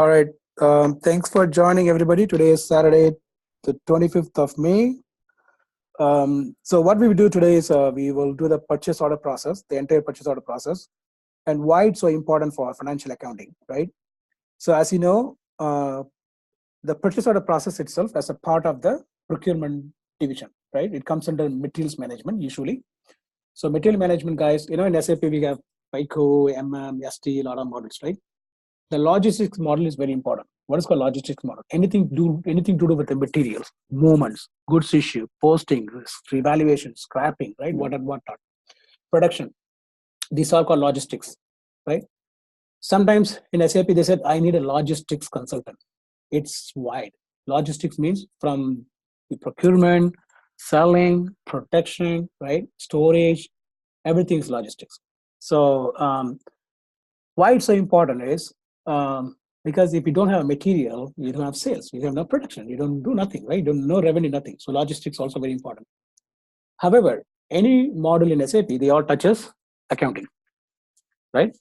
All right. Thanks for joining, everybody. Today is Saturday, the 25th of May. So what we will do today is we will do the purchase order process, the entire purchase order process, and why it's so important for financial accounting, right? So as you know, the purchase order process itself as a part of the procurement division, right? It comes under materials management usually. So material management guys, in SAP we have FICO, ST, a lot of models, right? The logistics model is very important. What is called logistics model? Anything to do with the materials, movements, goods issue, posting, revaluation, scrapping, right? What and what not. Production. These are called logistics, right? Sometimes in SAP they said I need a logistics consultant. It's wide. Logistics means from the procurement, selling, protection, right? Storage, everything is logistics. So why it's so important is because if you don't have material, you don't have sales, you have no production, you don't do nothing, right? You don't no revenue, nothing. So logistics also very important. However, any model in SAP, they all touches accounting, right?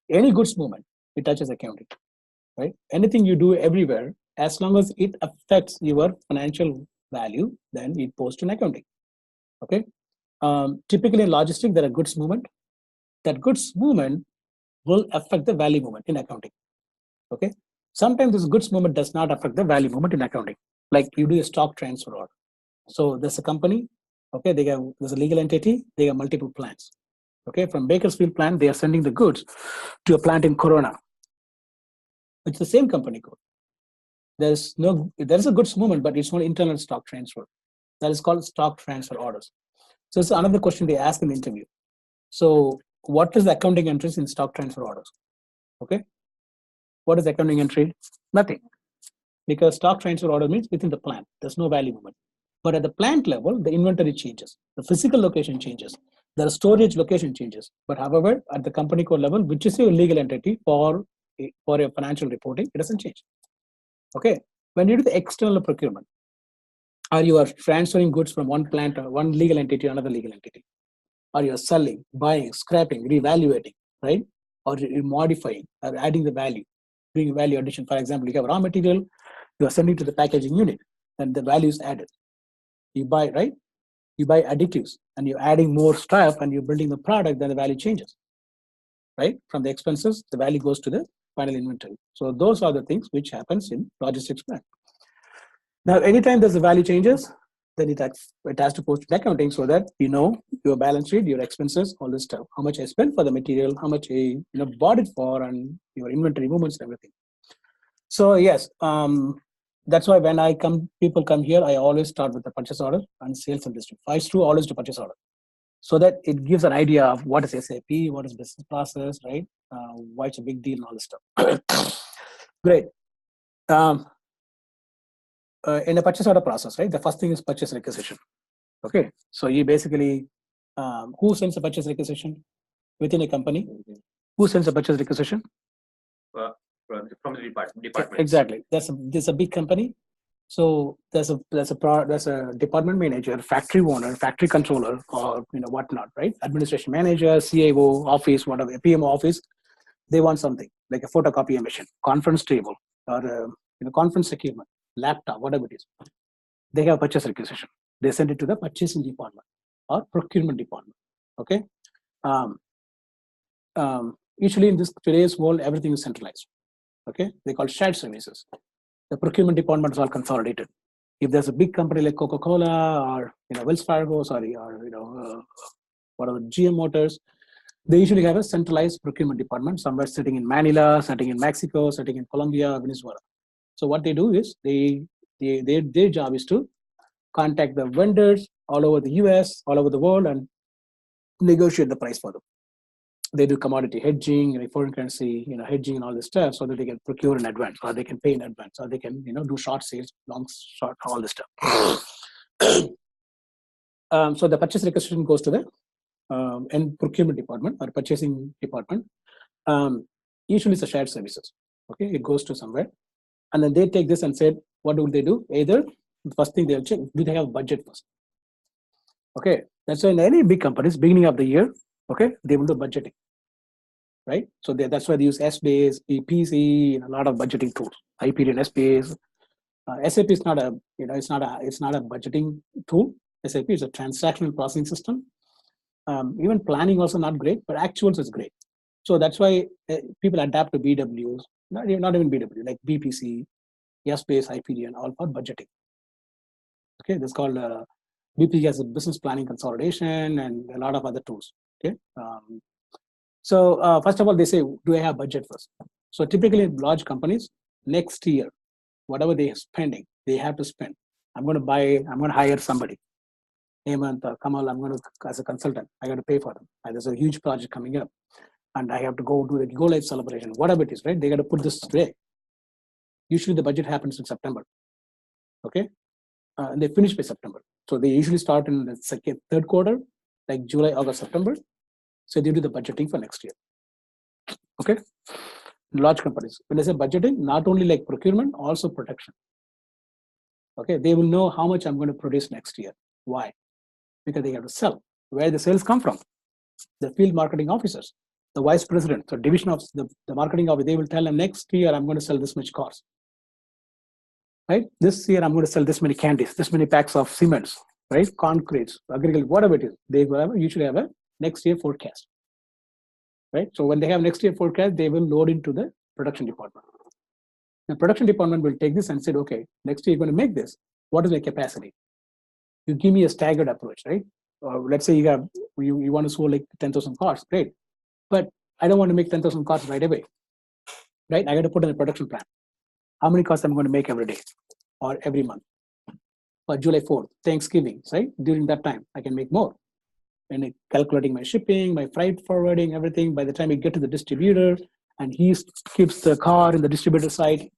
Any goods movement, it touches accounting, right? Anything you do everywhere, as long as it affects your financial value, then it posts in accounting. Okay. Typically in logistics, there are goods movement. That goods movement will affect the value movement in accounting. Okay. Sometimes this goods movement does not affect the value movement in accounting. Like you do a stock transfer order. So there's a company, okay, there's a legal entity, they have multiple plants. Okay, from Bakersfield plant, they are sending the goods to a plant in Corona. It's the same company code. There's a goods movement, but it's not internal stock transfer. That is called stock transfer orders. So it's another question they ask in the interview. So what is the accounting entries in stock transfer orders? Okay. What is accounting entry? Nothing. Because stock transfer order means within the plant, there's no value movement. But at the plant level, the inventory changes, the physical location changes, the storage location changes. But however, at the company code level, which is your legal entity for your financial reporting, it doesn't change. Okay. When you do the external procurement, or you are transferring goods from one plant or one legal entity to another legal entity, or you're selling, buying, scrapping, reevaluating, right? Or you're modifying or adding the value, doing value addition. For example, you have raw material, you are sending to the packaging unit, and the value is added. You buy, right? You buy additives, and you're adding more stuff, and you're building the product, then the value changes, right? From the expenses, the value goes to the final inventory. So those are the things which happens in logistics plan. Now, anytime there's a value changes, then it has to post in accounting so that you know your balance sheet, your expenses, all this stuff. How much I spent for the material, how much I bought it for, and your inventory movements and everything. So yes, that's why when people come here, I always start with the purchase order and sales and distribution. I do always do purchase order, so that it gives an idea of what is SAP, what is business process, right? Why it's a big deal and all this stuff. Great. In a purchase order process, right? The first thing is purchase requisition. Okay, so you basically, who sends a purchase requisition within a company? Who sends a purchase requisition? From the department. Exactly. There's a big company, so there's a department manager, factory owner, factory controller, or whatnot, right? Administration manager, CAO office, whatever, PMO office. They want something like a photocopy machine, conference table, or conference equipment, laptop, whatever it is. They have purchase requisition. They send it to the purchasing department or procurement department. Okay. Usually in today's world, everything is centralized. Okay, they call shared services. The procurement department is all consolidated. If there's a big company like Coca-Cola or Wells Fargo, or whatever, GM Motors, they usually have a centralized procurement department somewhere sitting in Manila, sitting in Mexico, sitting in Colombia, Venezuela. So what they do is their job is to contact the vendors all over the US, all over the world, and negotiate the price for them. They do commodity hedging, foreign currency, hedging and all this stuff, so that they can procure in advance, or they can pay in advance, or they can, do short sales, long, short, all this stuff. So the purchase requisition goes to the end procurement department or purchasing department. Usually it's a shared services. Okay, it goes to somewhere, and then they take this and said, what do they do? Either the first thing they'll check, do they have budget first? Okay, that's why in any big companies, beginning of the year, okay, they will do budgeting. right? So that's why they use SBase, PC, and a lot of budgeting tools. Hyperion, SBase. SAP is not a, it's not a budgeting tool. SAP is a transactional processing system. Even planning also not great, but actuals is great. So that's why people adapt to BWs, not even BW, like BPC, SBase, Hyperion, all for budgeting. Okay, this is called BPC has a business planning consolidation and a lot of other tools. Okay, so first of all, they say, do I have budget first? So typically in large companies, next year, whatever they are spending, they have to spend. I'm going to hire somebody. Hemant, Kamal, I'm going to, as a consultant, I got to pay for them. And there's a huge project coming up and I have to go do the go live celebration, whatever it is, right? They got to put this today. Usually the budget happens in September. Okay. And they finish by September. So they usually start in the third quarter, like July, August, September. So they do the budgeting for next year. Okay. Large companies, when they say budgeting, not only like procurement, also production. Okay. They will know how much I'm going to produce next year. Why? Because they have to sell. Where the sales come from? The field marketing officers, the vice president, the division of the marketing officer, they will tell them next year I'm going to sell this much cars. Right? This year I'm going to sell this many candies, this many packs of cements, right? Concretes, agriculture, whatever it is. They will usually have a next year forecast. Right? So when they have next year forecast, they will load into the production department. The production department will take this and say, okay, next year you're going to make this. What is my capacity? You give me a staggered approach, right? Let's say you want to sell like 10,000 cars, great. But I don't want to make 10,000 cars right away, right? I got to put in a production plan. How many cars I'm going to make every day or every month? Or July 4th, Thanksgiving, right? During that time, I can make more. And calculating my shipping, my freight forwarding, everything. By the time I get to the distributor, and he keeps the car in the distributor side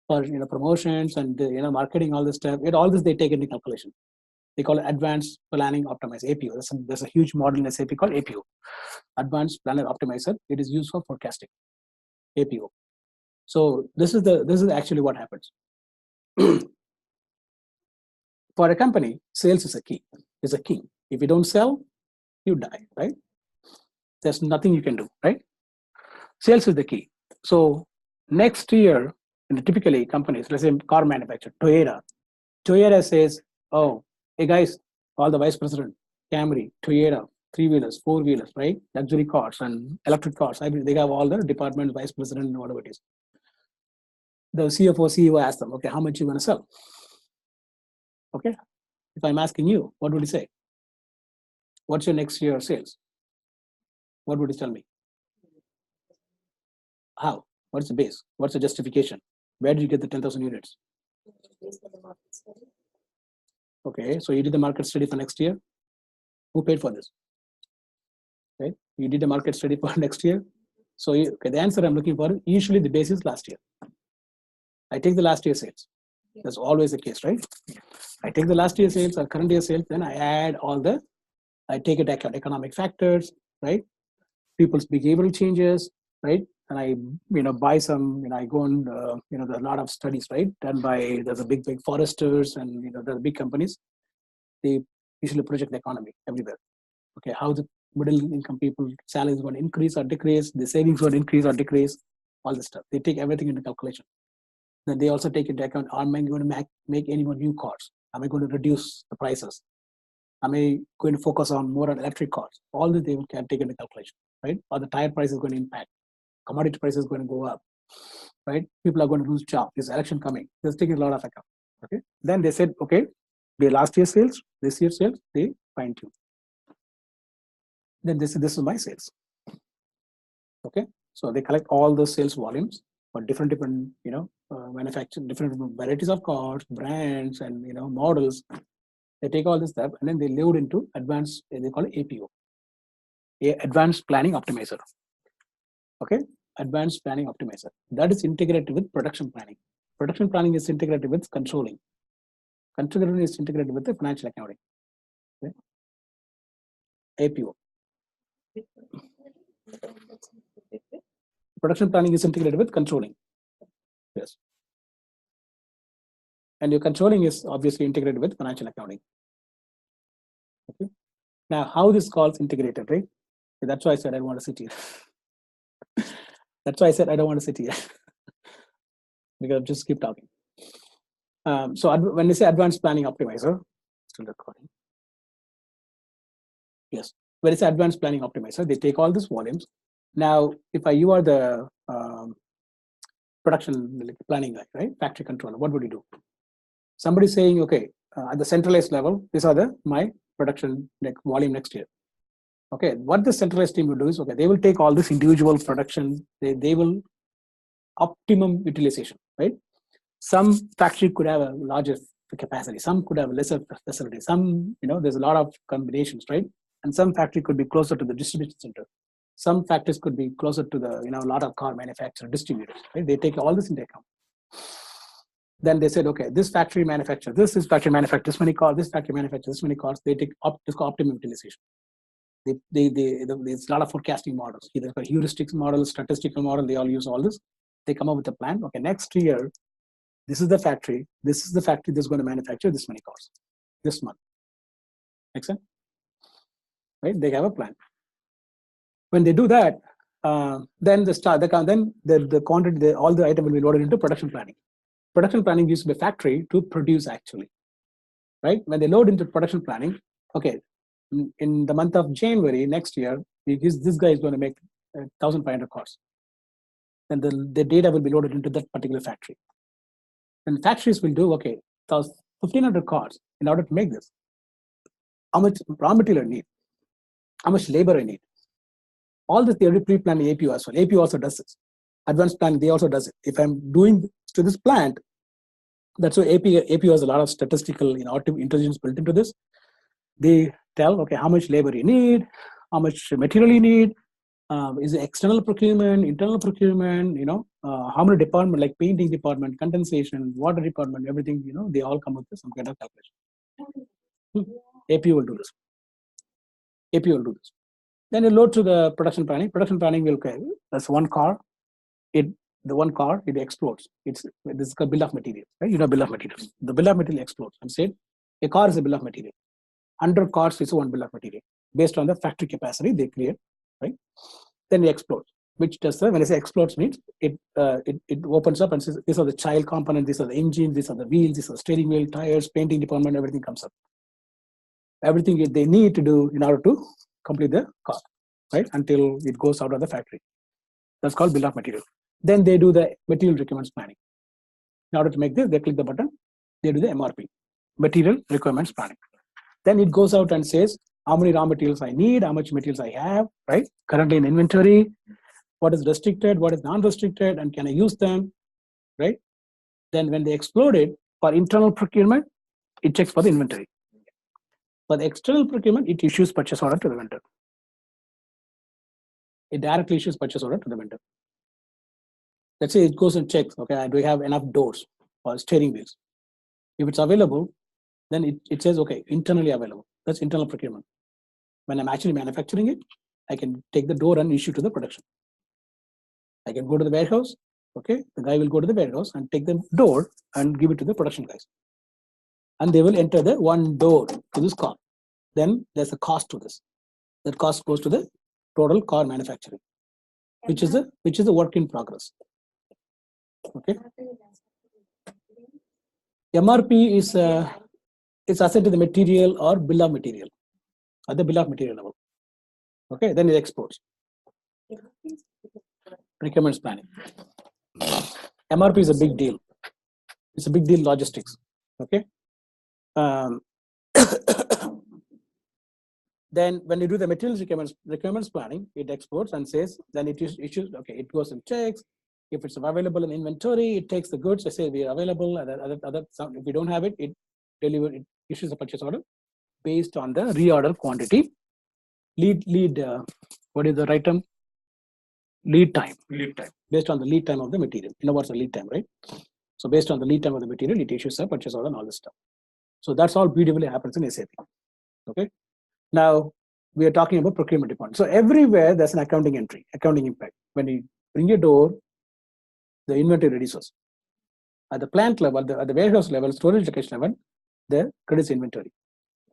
for promotions and marketing, all this stuff. All this they take into calculation. They call it Advanced Planning Optimizer, APO. There's a huge model in SAP called APO, Advanced Planner Optimizer. It is used for forecasting, APO. So this is actually what happens. For a company, sales is a key. Is a key. If you don't sell, you die, right? There's nothing you can do, right? Sales is the key. So next year, typically companies, let's say car manufacturer, Toyota says, oh, hey guys, all the vice president, Camry, Toyota, 3-wheelers, 4-wheelers, right? Luxury cars and electric cars. They have all the department, vice president, and whatever it is. The CFO, CEO asks them, okay, how much you going to sell? Okay. If I'm asking you, what would you say? What's your next year sales? What would you tell me? How? What's the base? What's the justification? Where did you get the 10,000 units? Okay, so you did the market study for next year. Who paid for this? Okay, you did the market study for next year. So the answer I'm looking for, usually the base is last year. I take the last year sales. That's always the case, right? I take the last year sales or current year sales, then I add I take into account economic factors, right? People's behavioral changes, right? And I, buy some, I go on, there's a lot of studies, right? Done by, there's a big Foresters and, the big companies. They usually project the economy everywhere. Okay, how the middle income people salaries going to increase or decrease, the savings going to increase or decrease, all this stuff. They take everything into calculation. Then they also take into account, am I going to make any more new cars? Am I going to reduce the prices? Am I going to focus more on electric cars? All this they can take into calculation, right? Or the tire price is going to impact. Commodity price is going to go up, right? People are going to lose jobs. This election coming. They're taking a lot of account. Okay. Then they said, okay, the last year's sales, this year's sales, they fine tune. Then this is my sales. Okay. So they collect all the sales volumes for different manufacturing, different varieties of cars, brands, and models. They take all this stuff and then they load into advanced. They call it APO, Advanced Planning Optimizer. Okay, Advanced Planning Optimizer. That is integrated with production planning. Production planning is integrated with controlling. Controlling is integrated with the financial accounting. Okay? APO. Production planning is integrated with controlling. Yes. And your controlling is obviously integrated with financial accounting. Okay. Now, how this calls integrated, right? That's why I said I want to sit here. That's why I said I don't want to sit here because I'll just keep talking. So when we say advanced planning optimizer, still recording. Yes, when it's advanced planning optimizer, they take all these volumes. Now, if you are the production planning guy, right? Factory controller, what would you do? Somebody saying, okay, at the centralized level, these are my production volume next year. Okay, what the centralized team will do is, okay, they will take all this individual production, they will optimum utilization, right? Some factory could have a larger capacity, some could have a lesser facility, some, there's a lot of combinations, right? And some factory could be closer to the distribution center. Some factories could be closer to the, a lot of car manufacturer distributors, right? They take all this into account. Then they said, okay, this factory manufacturer, this factory manufacturer, this many cars, this factory manufacturer, this many cars, they take optimum utilization. There's a lot of forecasting models, either heuristics models, statistical model, they all use all this. They come up with a plan. Okay, next year, this is the factory that's going to manufacture this many cars this month. Make sense? Right? They have a plan. When they do that, then the quantity, all the item will be loaded into production planning. Production planning used by factory to produce actually, right? When they load into production planning, okay, in the month of January next year, this guy is going to make 1,500 cars. Then the data will be loaded into that particular factory. And factories will do, okay, 1,500 cars in order to make this. How much raw material I need? How much labor I need? All this they already pre-planned the APU as well. APU also does this. Advanced planning, they also does it. If I'm doing to this plant, that's why APU has a lot of statistical intelligence built into this. They tell, okay, how much labor you need, how much material you need, is it external procurement, internal procurement, how many department, like painting department, condensation, water department, everything, they all come up with some kind of calculation. APU will do this. APU will do this. Then you load to the production planning. Production planning will, okay, that's one car. The one car, it explodes. This is a bill of materials, right? Bill of materials. The bill of material explodes. I'm saying a car is a bill of material. 100 cars is one bill of material based on the factory capacity they create, right? Then it explodes, which does when I say explodes means it opens up and says these are the child components, these are the engine, these are the wheels, these are the steering wheel, tires, painting department, everything comes up. Everything they need to do in order to complete the car, right? Until it goes out of the factory. That's called bill of material. Then they do the material requirements planning. In order to make this, they click the button, they do the MRP, material requirements planning. Then it goes out and says how many raw materials I need, how much materials I have, right? Currently in inventory, what is restricted, what is non-restricted, and can I use them, right? Then when they explode it for internal procurement, it checks for the inventory. For the external procurement, it issues purchase order to the vendor. It directly issues purchase order to the vendor. Let's say it goes and checks, okay, do we have enough doors or steering wheels? If it's available, then it says, okay, internally available. That's internal procurement. When I'm actually manufacturing it, I can take the door and issue to the production. I can go to the warehouse, okay? The guy will go to the warehouse and take the door and give it to the production guys. And they will enter the one door to this car. Then there's a cost to this. That cost goes to the total car manufacturing, which is the work in progress. Okay. MRP is it's assigned to the material or bill of material at the bill of material level. Okay, then it exports. Requirements planning. MRP is a big deal. It's a big deal logistics. Okay. Then when you do the materials requirements planning, it exports and says, then it issues, okay, it goes and checks. If it's available in inventory, it takes the goods. I say we are available. If we don't have it, it issues a purchase order based on the reorder quantity. What is the right term? Lead time. Based on the lead time of the material. You know what's the lead time, right? So based on the lead time of the material, it issues a purchase order and all this stuff. So that's all beautifully happens in SAP. Okay. Now we are talking about procurement department. So everywhere there's an accounting entry, accounting impact. When you bring your door, the inventory reduces. At the plant level, at the warehouse level, storage location level, the credits inventory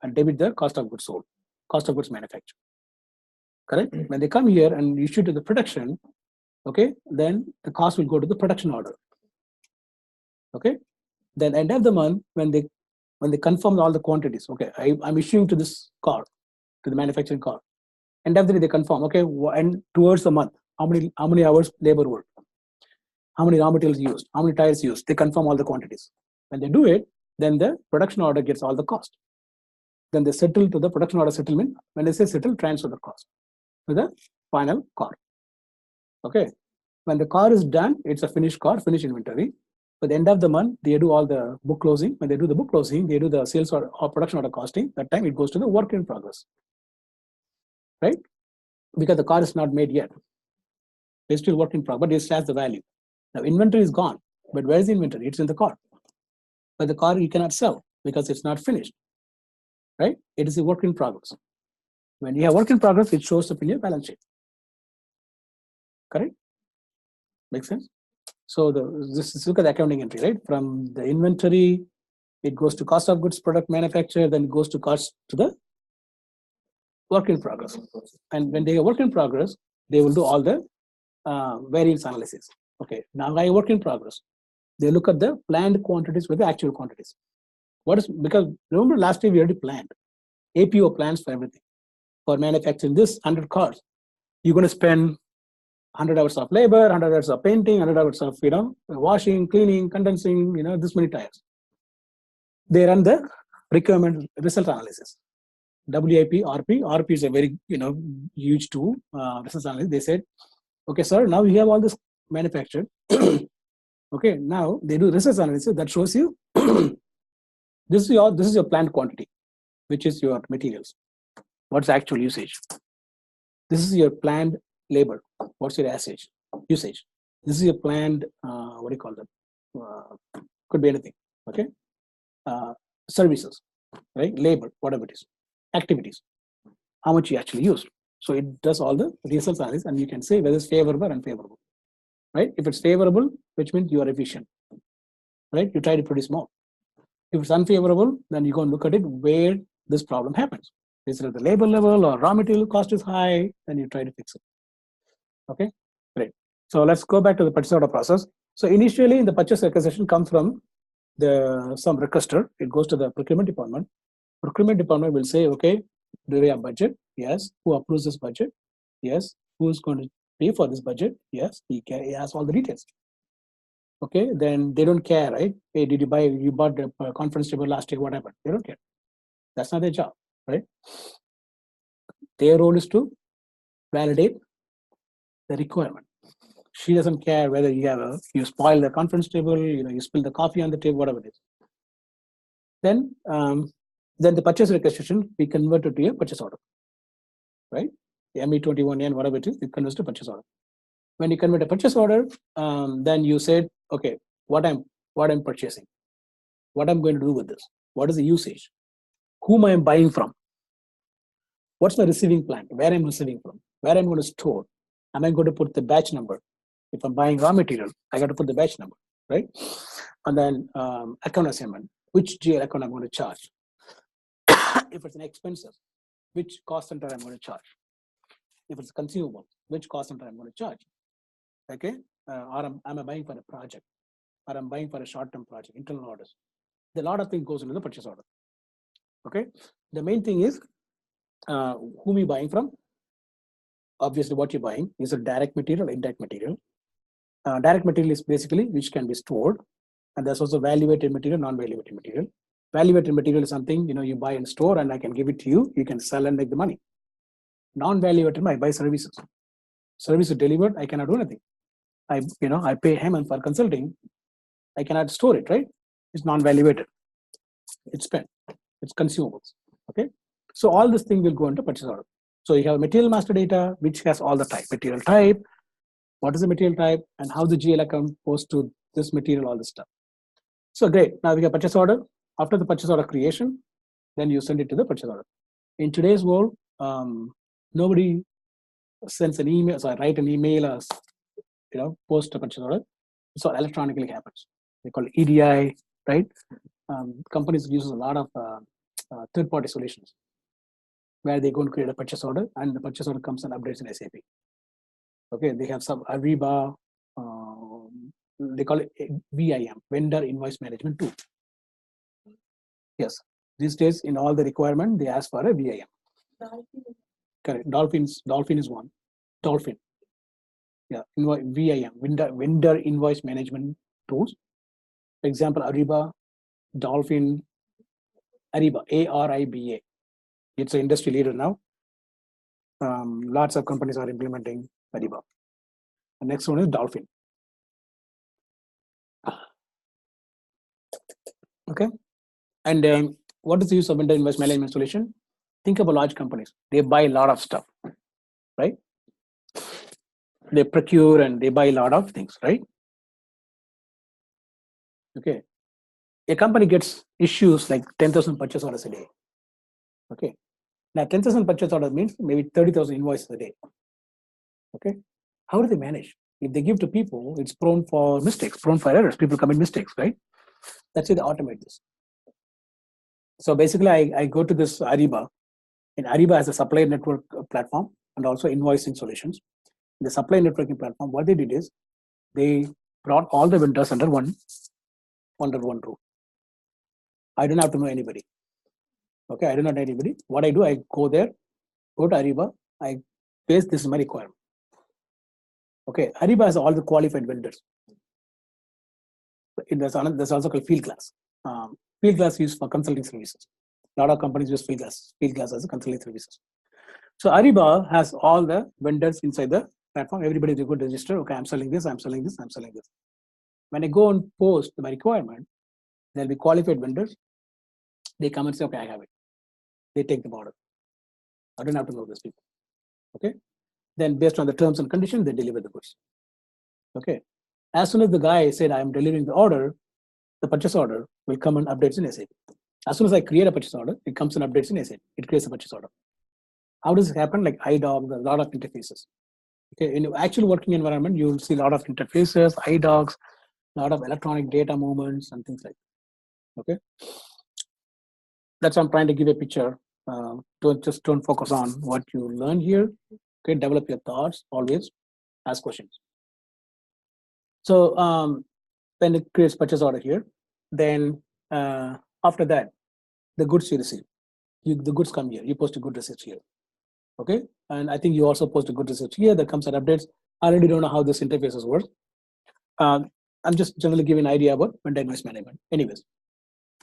and debit the cost of goods sold, cost of goods manufactured. Correct? When they come here and issue to the production, Okay, then the cost will go to the production order. Okay, then end of the month when they confirm all the quantities. Okay, I'm issuing to this car, to the manufacturing car. End of the day they confirm. Okay, and towards the month, how many hours labor work, how many raw materials used, how many tires used. They confirm all the quantities. When they do it, then the production order gets all the cost. Then they settle to the production order settlement. When they say settle, transfer the cost to the final car. Okay, when the car is done, it's a finished car, finished inventory. At the end of the month, they do all the book closing. When they do the book closing, they do the sales or production order costing. That time it goes to the work in progress, right? Because the car is not made yet. It's still work in progress, but it still has the value. Now inventory is gone, but where is the inventory? It's in the car. But the car you cannot sell because it's not finished, right? It is a work in progress. When you have work in progress, it shows up in your balance sheet. Correct? Makes sense? So this is look at the accounting entry, right? From the inventory, it goes to cost of goods product manufactured, then it goes to cost to the work in progress. And when they are work in progress, they will do all the variance analysis. Okay, now I work in progress. They look at the planned quantities with the actual quantities. What is, because remember last year we already planned APO plans for everything. For manufacturing this 100 cars, you're going to spend 100 hours of labor, 100 hours of painting, 100 hours of washing, cleaning, condensing, this many tires. They run the requirement result analysis. WIP, RP is a very huge tool. Result analysis. They said, okay, sir, now you have all this manufactured. Okay, now they do result analysis that shows you this is your planned quantity, which is your materials. What's the actual usage? This is your planned labor. What's your usage? This is your planned, what do you call that? Could be anything, okay? Services, right? Labor, whatever it is. Activities, how much you actually use. So it does all the results analysis and you can say whether it's favorable or unfavorable, right? If it's favorable, which means you are efficient, right? You try to produce more. If it's unfavorable, then you go and look at it where this problem happens. Is it at the labor level or raw material cost is high, then you try to fix it. Okay, great. So let's go back to the purchase order process. So initially, the purchase requisition comes from some requester. It goes to the procurement department. Procurement department will say, okay, do we have budget? Yes. Who approves this budget? Yes. Who's going to pay for this budget? Yes. He has all the details. Okay, then they don't care, right? Hey, you bought the conference table last year, whatever. They don't care. That's not their job, right? Their role is to validate the requirement. She doesn't care whether you spoil the conference table, you spill the coffee on the table, whatever it is. Then the purchase requisition be converted to a purchase order, right? The ME21N, whatever it is, it converts to purchase order. When you convert a purchase order, then you said, okay, what I'm purchasing, what I'm going to do with this, what is the usage, whom I am buying from, what's my receiving plant, where I'm receiving from, where I'm going to store, am I going to put the batch number? If I'm buying raw material, I got to put the batch number, right? And then account assignment, which GL account I'm going to charge. If it's an expenses, which cost center I'm going to charge. If it's consumable, which cost center I'm going to charge. Okay, or am I buying for a project, or I'm buying for a short-term project, internal orders. A lot of things goes into the purchase order. Okay, the main thing is whom you're buying from. Obviously, what you're buying is a direct material or indirect material. Direct material is basically which can be stored, and there's also value-added material, non-value-added material. Value-added material is something you buy and store, and I can give it to you. You can sell and make the money. Non-value-added, I buy services. Service is delivered, I cannot do anything. I pay him for consulting. I cannot store it, right? It's non-value-added. It's spent. It's consumables. Okay. So all this thing will go into purchase order. So you have material master data, which has all the type, material type, what is the material type, and how the GL account goes to this material, all this stuff. So great. Now we have purchase order. After the purchase order creation, then you send it to the purchase order. In today's world, nobody sends an email, so I write an email or post a purchase order. So electronically happens. They call it EDI, right? Companies use a lot of third-party solutions where they go and create a purchase order, and the purchase order comes and updates in SAP. Okay, they have some Ariba, they call it VIM, Vendor Invoice Management Tool. Yes, these days in all the requirement, they ask for a VIM. Correct, Dolphin is one. Dolphin. Yeah, VIM, Vendor Invoice Management Tools. For example, Ariba, Dolphin, Ariba, ARIBA. It's an industry leader now. Lots of companies are implementing Ariba. The next one is Dolphin. Okay, and what is the use of vendor invoice management solution? Think about large companies. They buy a lot of stuff, right? They procure and they buy a lot of things, right? Okay, a company gets issues like 10,000 purchase orders a day. Okay, now 10,000 purchase orders means maybe 30,000 invoices a day. Okay, how do they manage? If they give to people, it's prone for mistakes, prone for errors. People commit mistakes, right? That's why they automate this. So basically, I go to this Ariba, and Ariba has a supplier network platform and also invoicing solutions. In the supply networking platform, what they did is they brought all the vendors under one roof. I don't have to know anybody. Okay, I do not know anybody. What I do, I go there, go to Ariba, I paste this is my requirement. Okay, Ariba has all the qualified vendors. There's also called Fieldglass. Fieldglass used for consulting services. A lot of companies use Fieldglass as a consulting services. So Ariba has all the vendors inside the platform. Everybody is going to register. Okay, I'm selling this, I'm selling this, I'm selling this. When I go and post my requirement, there'll be qualified vendors. They come and say, okay, I have it. They take the order. I don't have to know those people. Okay. Then based on the terms and conditions, they deliver the goods. Okay. As soon as the guy said, I'm delivering the order, the purchase order will come and updates in SAP. As soon as I create a purchase order, it comes and updates in SAP. It creates a purchase order. How does it happen? Like iDocs, a lot of interfaces. Okay. In actual working environment, you'll see a lot of interfaces, iDocs, a lot of electronic data movements and things like that. Okay. That's what I'm trying to give a picture. Don't focus on what you learn here. Okay, develop your thoughts. Always ask questions. So when it creates purchase order here, then after that, the goods you receive, the goods come here. You post a good receipt here. Okay, and I think you also post a good receipt here. That comes and updates. I already don't know how this interfaces work. I'm just generally giving an idea about vendor invoice management. Anyways,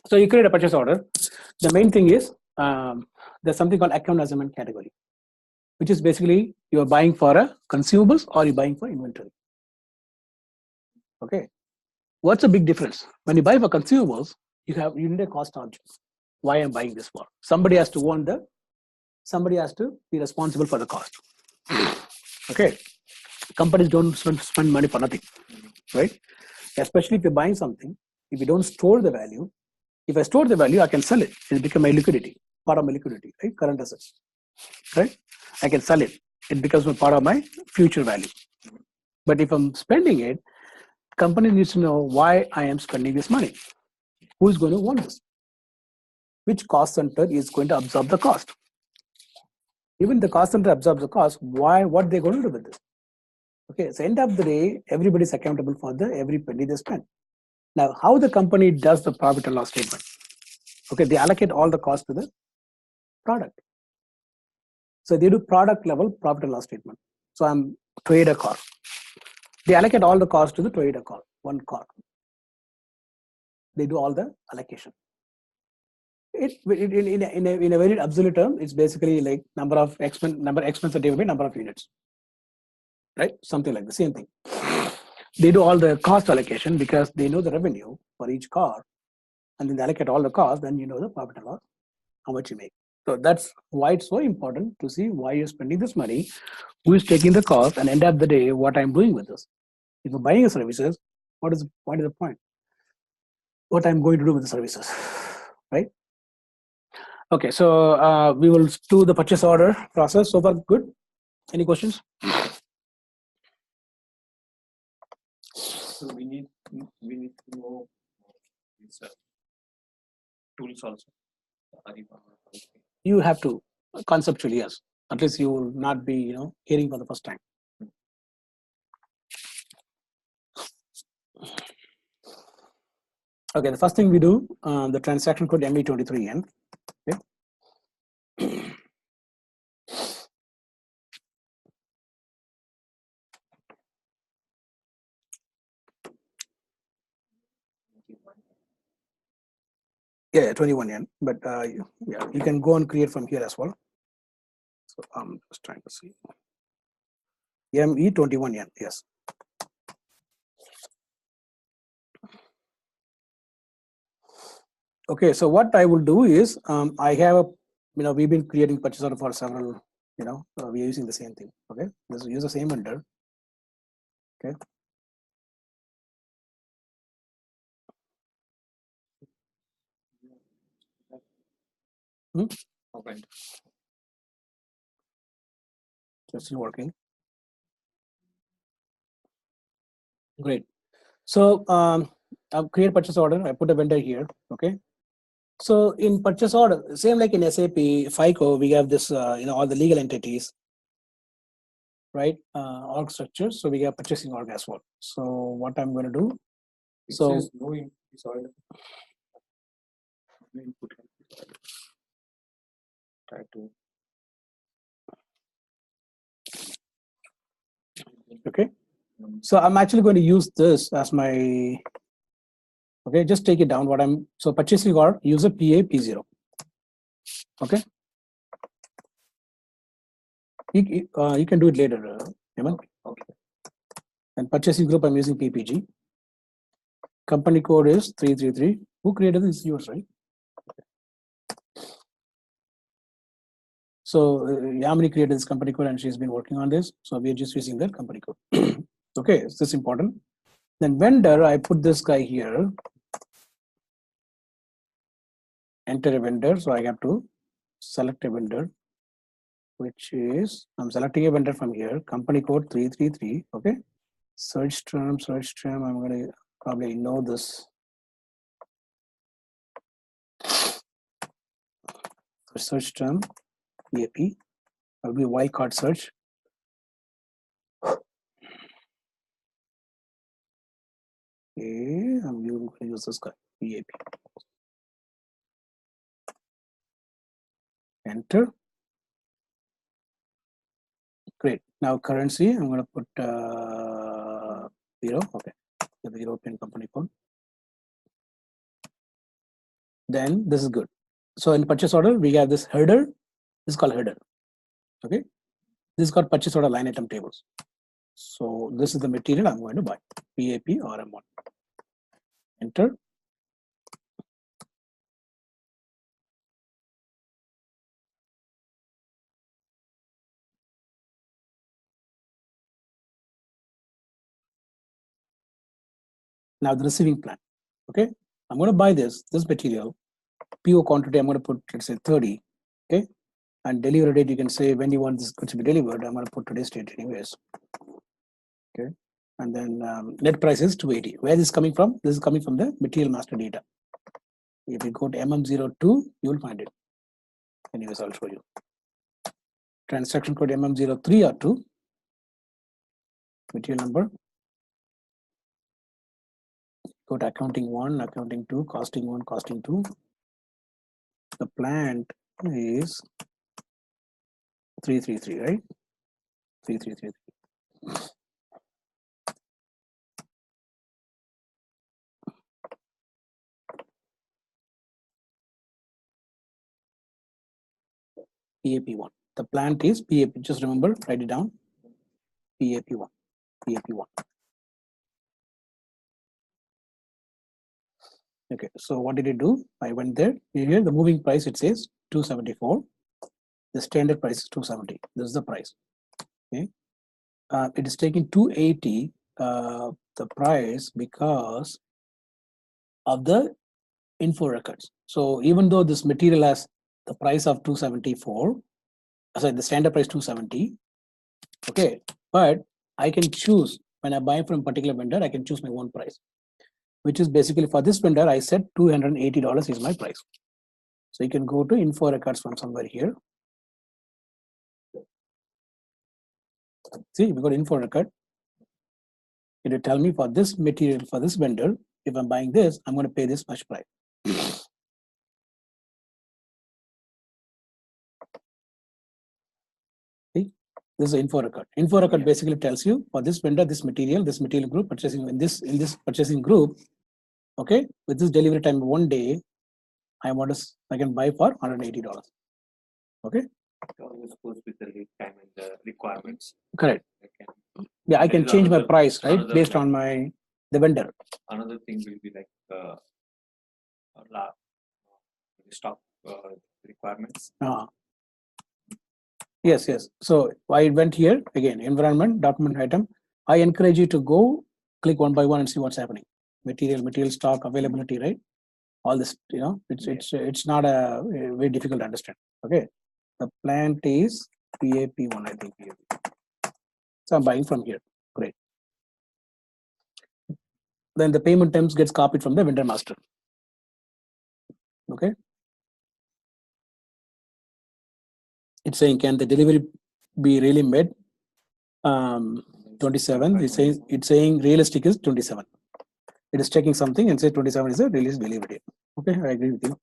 so you create a purchase order. The main thing is there's something called account assignment category, which is basically you're buying for a consumables or you're buying for inventory. Okay, what's the big difference? When you buy for consumables, you need a cost object. Why I'm buying this for? Somebody has to be responsible for the cost. Okay, companies don't spend money for nothing, right? Especially if you're buying something, if you don't store the value, if I store the value, I can sell it. It becomes my liquidity, part of my liquidity, right? Current assets, right? I can sell it. It becomes a part of my future value. But if I'm spending it, company needs to know why I am spending this money. Who is going to want this? Which cost center is going to absorb the cost? Even the cost center absorbs the cost. Why? What they're going to do with this? Okay, so end of the day, everybody is accountable for every penny they spend. Now, how the company does the profit and loss statement? Okay, they allocate all the cost to the product. So they do product level profit and loss statement. So I'm trade a car. They allocate all the cost to the trade a car, one car. They do all the allocation. In a very absolute term, it's basically like number expense divided by number of units, right? Something like the same thing. They do all the cost allocation because they know the revenue for each car, and then they allocate all the cost. Then you know the profit and loss, how much you make. So that's why it's so important to see why you're spending this money, who is taking the cost, and end of the day, what I'm doing with this. If you're buying a services, what is the point? What I'm going to do with the services, right? Okay, so we will do the purchase order process. So far, good. Any questions? So we need to know these tools also. You have to conceptually, yes. At least you will not be hearing for the first time. Okay, the first thing we do, the transaction code ME23N. Okay. Yeah, 21 yen, but yeah, you can go and create from here as well. So I'm just trying to see. ME21 yen, yes. Okay, so what I will do is I have a, we've been creating purchase order for several, we're using the same thing. Okay, let's use the same vendor. Okay. Okay. It's still working. Great. So I've created purchase order. I put a vendor here. Okay. So in purchase order, same like in SAP, FICO, we have this, all the legal entities, right? Org structures. So we have purchasing org as well. So what I'm going to do. It So says no input is oil. No input. Try to. okay. So I'm actually going to use this as my. Okay, just take it down. What I'm so purchasing org user PA P0. Okay. You can do it later, Hemant. Okay. And purchasing group I'm using PPG. Company code is 333. Who created this? Yours, right? So Yamini created this company code and she's been working on this. So we're just using that company code. Okay, is this important? Then vendor, I put this guy here. Enter a vendor. So I have to select a vendor, which is, I'm selecting a vendor from here. Company code 333. Okay. Search term. I'm going to probably know this. Search term, EAP. I'll be wildcard search. Okay, I'm going to use this guy, EAP. Enter. Great. Now currency, I'm going to put euro. Okay, the European company code. Then this is good. So in purchase order, we have this header. This is called header. Okay, this is called purchase order line item tables. So this is the material I'm going to buy. PAP RM1. Enter. Now the receiving plan. Okay, I'm going to buy this material. PO quantity, I'm going to put, let's say 30. Okay, and delivery date, you can say when you want this to be delivered. I'm going to put today's date anyways. Okay, and then net price is 280. Where is this coming from? This is coming from the material master data. If you go to MM02, you will find it. Anyways, I'll show you. Transaction code MM03 or 2. Material number. Go to accounting 1, accounting 2, costing 1, costing 2. The plant is 333, right? 3333. PAP1. The plant is PAP. Just remember, write it down. PAP1. PAP1. Okay, so what did it do? I went there. Here, the moving price, it says 274. The standard price is 270. This is the price. Okay, it is taking 280 the price because of the info records. So even though this material has the price of 274, sorry, the standard price 270. Okay, but I can choose when I buy from a particular vendor, I can choose my own price, which is basically for this vendor, I said $280 is my price. So you can go to info records from somewhere here. See, we got info record. It will tell me for this material, for this vendor, if I'm buying this, I'm going to pay this much price. See, this is an info record. Info record basically tells you for this vendor, this material group purchasing in this purchasing group. Okay, with this delivery time 1 day, I can buy for $180. Okay. It always goes with the lead time and the requirements. Correct. Yeah, I can change my price, right, based on the vendor. Another thing will be like stock requirements. Yes. So I went here again, environment, document item. I encourage you to go click one by one and see what's happening. Material stock availability, right? All this, it's not a very difficult to understand. Okay. The plant is PAP1, I think. So I'm buying from here. Great. Then the payment terms gets copied from the vendor master. Okay. It's saying, can the delivery be really made? 27. It's saying realistic is 27. It is checking something and say 27 is a release delivery date. Okay, I agree with you.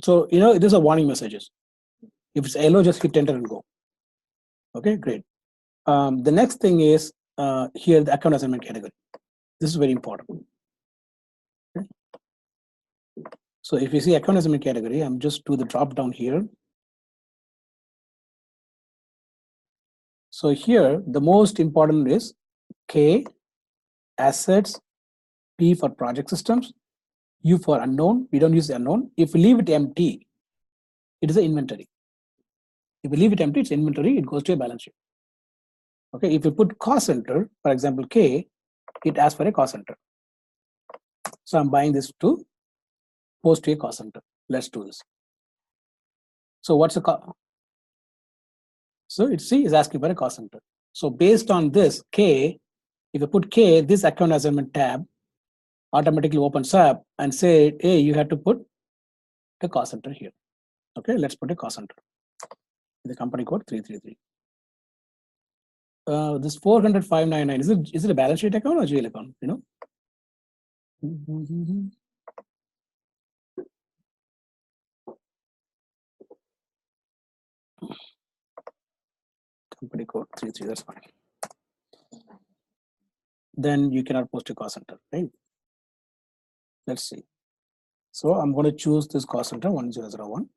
So these are warning messages. If it's yellow, just hit enter and go. Okay, great. The next thing is here the account assignment category. This is very important. Okay. So if you see account assignment category, I'm just do the drop down here. So here the most important is K, assets, P for project systems, U for unknown. We don't use the unknown. If we leave it empty, it is an inventory. If we leave it empty, it's inventory. It goes to a balance sheet. Okay. If you put cost center, for example, K, it asks for a cost center. So I'm buying this to post to a cost center. Let's do this. So what's the cost? So it's is asking for a cost center. So based on this K, if you put K, this account assignment tab automatically opens up and say, hey, you have to put the cost center here. Okay, let's put a cost center. The company code 333. This 400,599, is it a balance sheet account or GL account? Company code 33, that's fine. Then you cannot post a cost center, right? Let's see. So I'm going to choose this cost center 1001.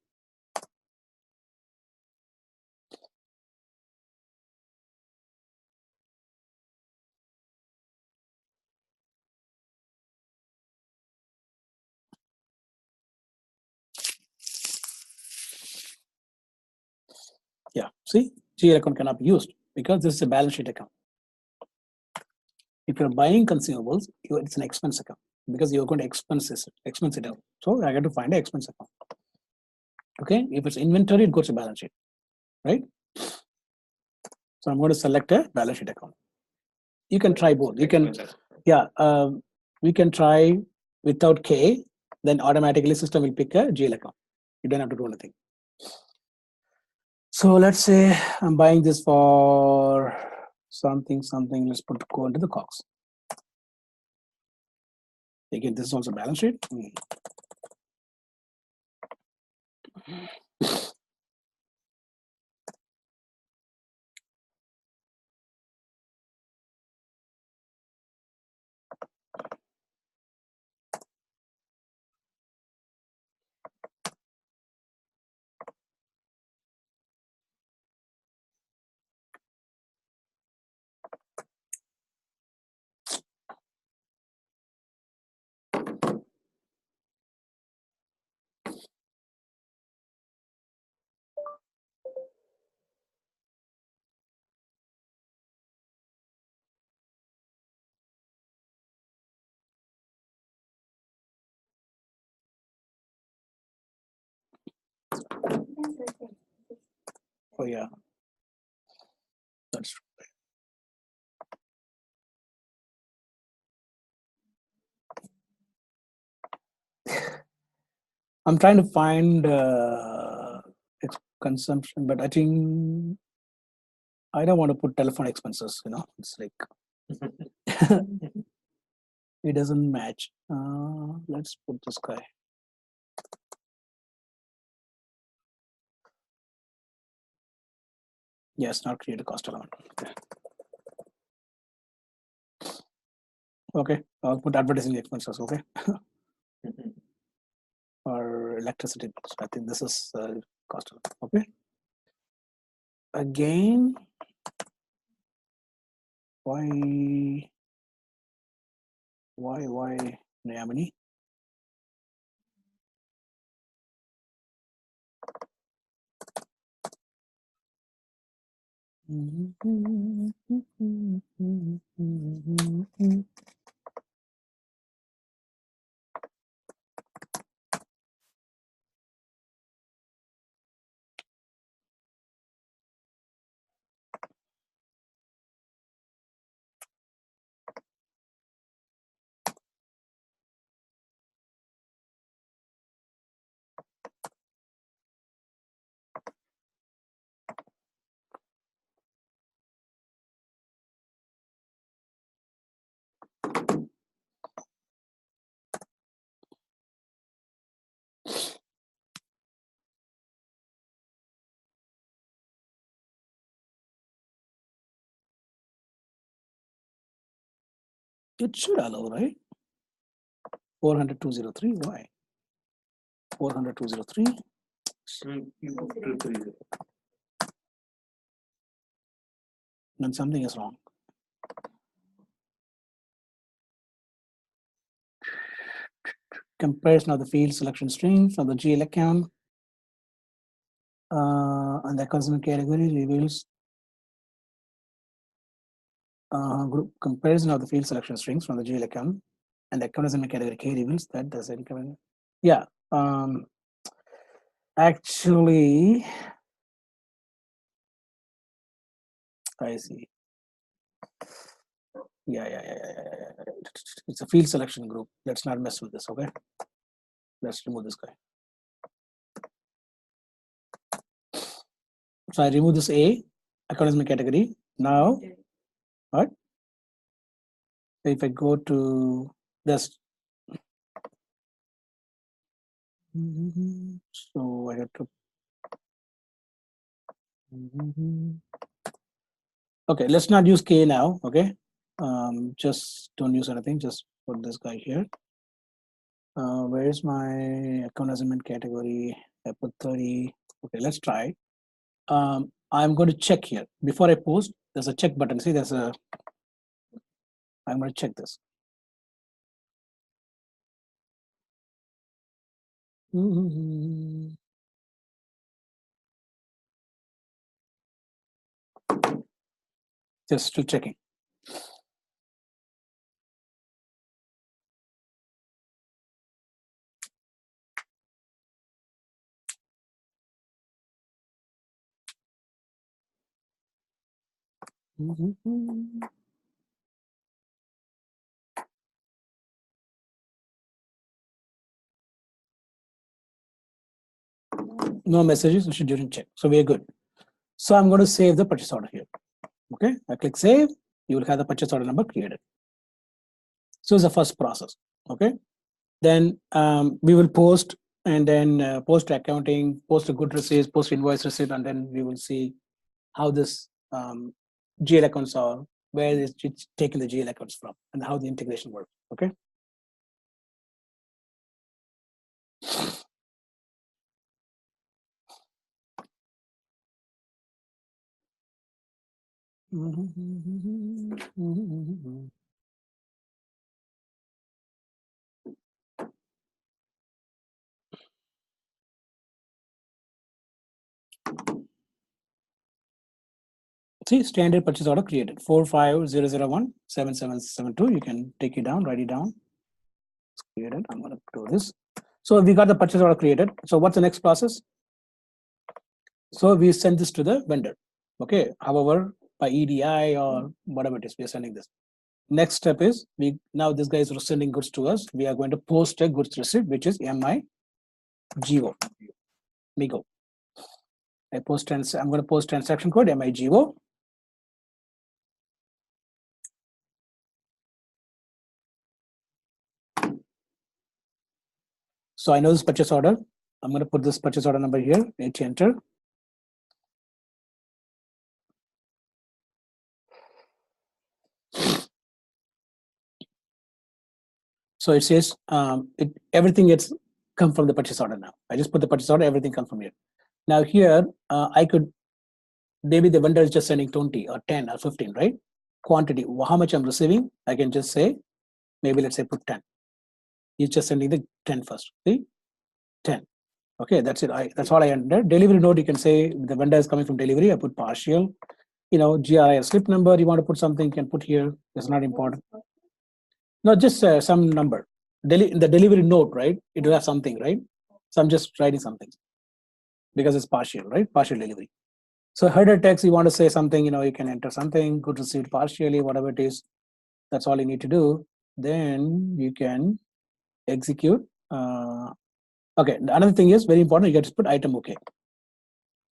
Yeah, see, GL account cannot be used because this is a balance sheet account. If you're buying consumables, it's an expense account because you're going to expense it out. So I got to find an expense account. Okay, if it's inventory, it goes to balance sheet, right? So I'm going to select a balance sheet account. You can try both. You can, we can try without K, then automatically system will pick a GL account. You don't have to do anything. So let's say I'm buying this for something. Let's go into the COGS. Again, this is also balance sheet. Oh yeah, that's true. I'm trying to find consumption, but I think I don't want to put telephone expenses, it's like it doesn't match. Let's put this guy. Yes, not create a cost element. Okay, I'll put advertising expenses, okay? Or electricity bills. I think this is cost element, okay? Again, why Nayamini? It should allow, right? 400,203. Why? 400,203. You put 230. Then something is wrong. Comparison of the field selection string from the GL account and the consumer category reveals group comparison of the field selection strings from the GL account and the consumer category key reveals that does it come in. Yeah. Actually, I see. Yeah. It's a field selection group. Let's not mess with this, okay? Let's remove this guy. So I remove this A, acknowledgement category. Now, what? If I go to this, so I have to. Okay, let's not use K now. Okay, just don't use anything. Just put this guy here. Where is my acknowledgement category? I put 30. Okay, let's try. I'm going to check here before I post. There's a check button. See, there's a. I'm going to check this. Just still checking. No messages, you didn't check. So we are good. So I'm going to save the purchase order here. Okay, I click save, you will have the purchase order number created. So it's the first process. Okay, then we will post and then post accounting, post a good receipt, post invoice receipt, and then we will see how this GL accounts are, where it's taking the GL accounts from, and how the integration works. Okay. See, standard purchase order created 450017772. You can take it down, write it down. It's created. I'm going to do this. So we got the purchase order created. So what's the next process? So we send this to the vendor. Okay. However, by EDI or whatever it is, we are sending this. Next step is now this guy is sending goods to us. We are going to post a goods receipt, which is MIGO. Migo. I'm going to post transaction code MIGO. So I know this purchase order. I'm going to put this purchase order number here, hit enter. So it says everything gets come from the purchase order now. I just put the purchase order, everything comes from here. Now here, I could, maybe the vendor is just sending 20 or 10 or 15, right? Quantity, how much I'm receiving, I can just say, maybe let's say put 10. He's just sending the 10 first, see? 10. Okay, that's it. That's all I entered. Delivery note, you can say the vendor is coming from delivery, I put partial. You know, GRI slip number, you want to put something, you can put here. It's not important. No, just some number. In the delivery note, right? It will have something, right? So I'm just writing something because it's partial, right? Partial delivery. So header text, you want to say something, you know, you can enter something, good received partially, whatever it is. That's all you need to do. Then you can execute. Okay, another thing is very important, you get to put item okay.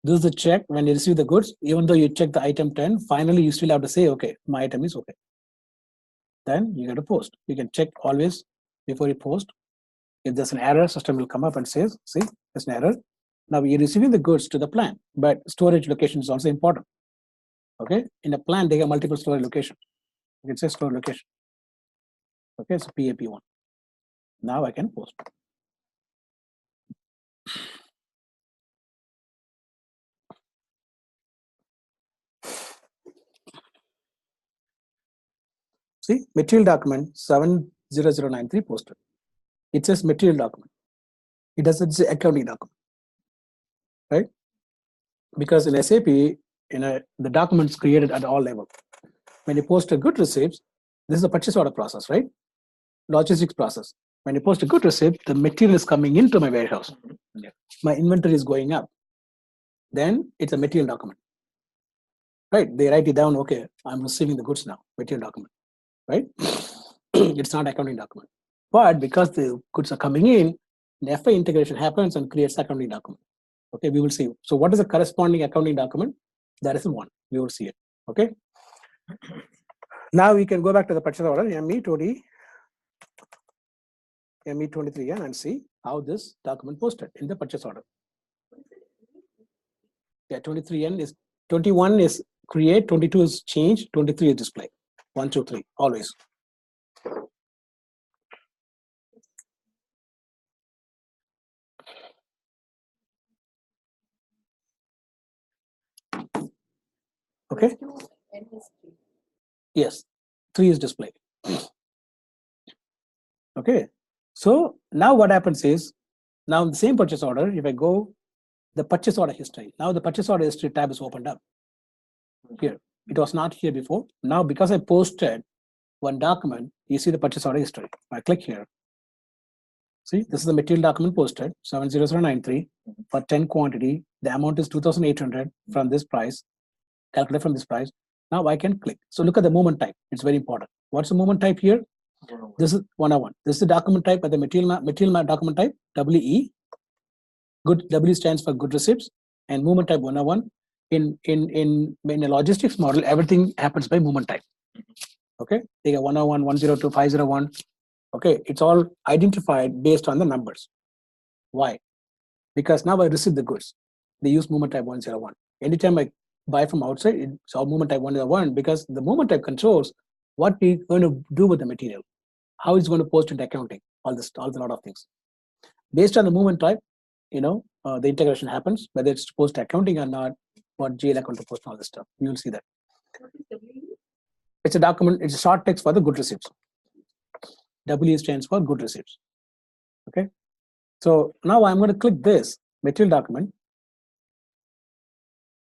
This is the check when you receive the goods, even though you check the item 10, finally you still have to say, okay, my item is okay. Then you got to post. You can check always before you post. If there's an error, system will come up and says, see, there's an error. Now you're receiving the goods to the plant, but storage location is also important. Okay, in a plant, they have multiple storage locations. You can say storage location. Okay, so PAP1. Now I can post. See, material document 70093 posted. It says material document. It doesn't say accounting document, right? Because in SAP, the documents created at all levels. When you post a good receipts, this is a purchase order process, right? Logistics process. When you post a good receipt, the material is coming into my warehouse. Yeah. My inventory is going up. Then it's a material document, right? They write it down, okay, I'm receiving the goods now, material document, right? It's not accounting document. But because the goods are coming in, the FI integration happens and creates accounting document. Okay, we will see. So what is the corresponding accounting document? That is the one. We will see it. Okay. Now we can go back to the purchase order, ME20, ME23N, and see how this document posted in the purchase order. Yeah, 23N is 21 is create, 22 is change, 23 is display. 1, 2, 3, always. Okay. Yes, 3 is display. Okay. So now what happens is, now in the same purchase order, if I go the purchase order history, now the purchase order history tab is opened up here. It was not here before. Now because I posted one document, you see the purchase order history. I click here. See, this is the material document posted 70093 for 10 quantity. The amount is 2,800 from this price, calculate from this price. Now I can click. So look at the movement type. It's very important. What's the movement type here? This is 101. This is the document type at the material document type, WE. Good, W stands for good receipts, and movement type 101. In a logistics model, everything happens by movement type. Okay, they get 101, 102, 501. Okay, it's all identified based on the numbers. Why? Because now I receive the goods. They use movement type 101. Anytime I buy from outside, it's all movement type 101 because the movement type controls what we're going to do with the material, how it's going to post into accounting, all a lot of things. Based on the movement type, the integration happens, whether it's post accounting or not, what GL account to post, all this stuff. You will see that. It's a document, it's a short text for the good receipts. W stands for good receipts. Okay. So now I'm going to click this material document.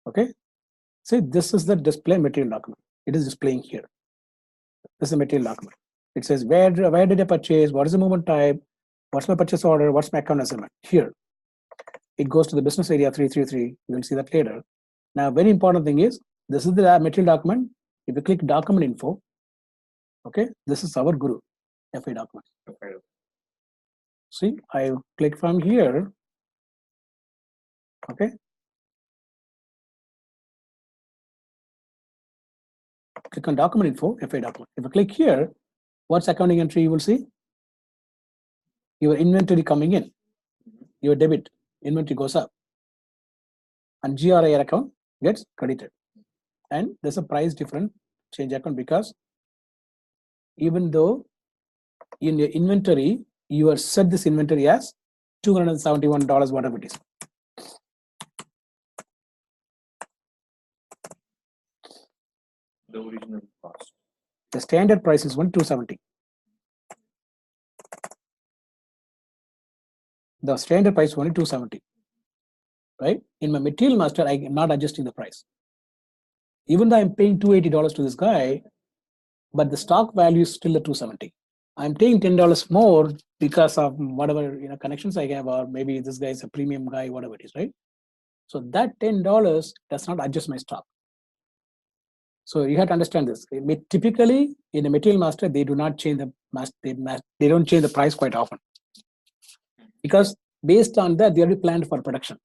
Okay. See, this is the display material document. It is displaying here. This is the material document. It says where did I purchase? What is the movement type? What's my purchase order? What's my account assignment? Here. It goes to the business area 333. We'll see that later. Now, very important thing is, this is the material document. If you click document info, okay, this is our Guru FA document. Okay. See, I click from here. Okay. Click on document info, FA document. If you click here, what's accounting entry you will see? Your inventory coming in. your debit inventory goes up, and GRIR account gets credited. And there's a price difference change account because even though in your inventory you are set this inventory as $271, whatever it is. The original cost. The standard price is $270. The standard price is only $270, right? In my material master, I am not adjusting the price. Even though I'm paying $280 to this guy, but the stock value is still at $270. I'm paying $10 more because of whatever connections I have, or maybe this guy is a premium guy, whatever it is, right? So that $10 does not adjust my stock. So you have to understand this. Typically, in a material master, they do not change the they don't change the price quite often, because based on that, they already planned for production.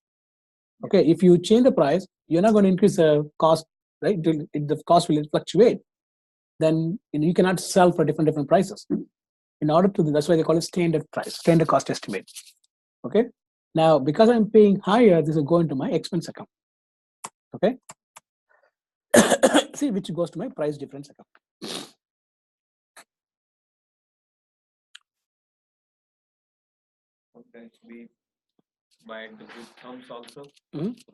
Okay, if you change the price, you're not going to increase the cost, right? The cost will fluctuate. Then you cannot sell for different prices. In order to, that's why they call it standard price, standard cost estimate. Okay. Now, because I'm paying higher, this will go into my expense account. Okay. See, which goes to my price difference account. Okay, we buy the good terms also,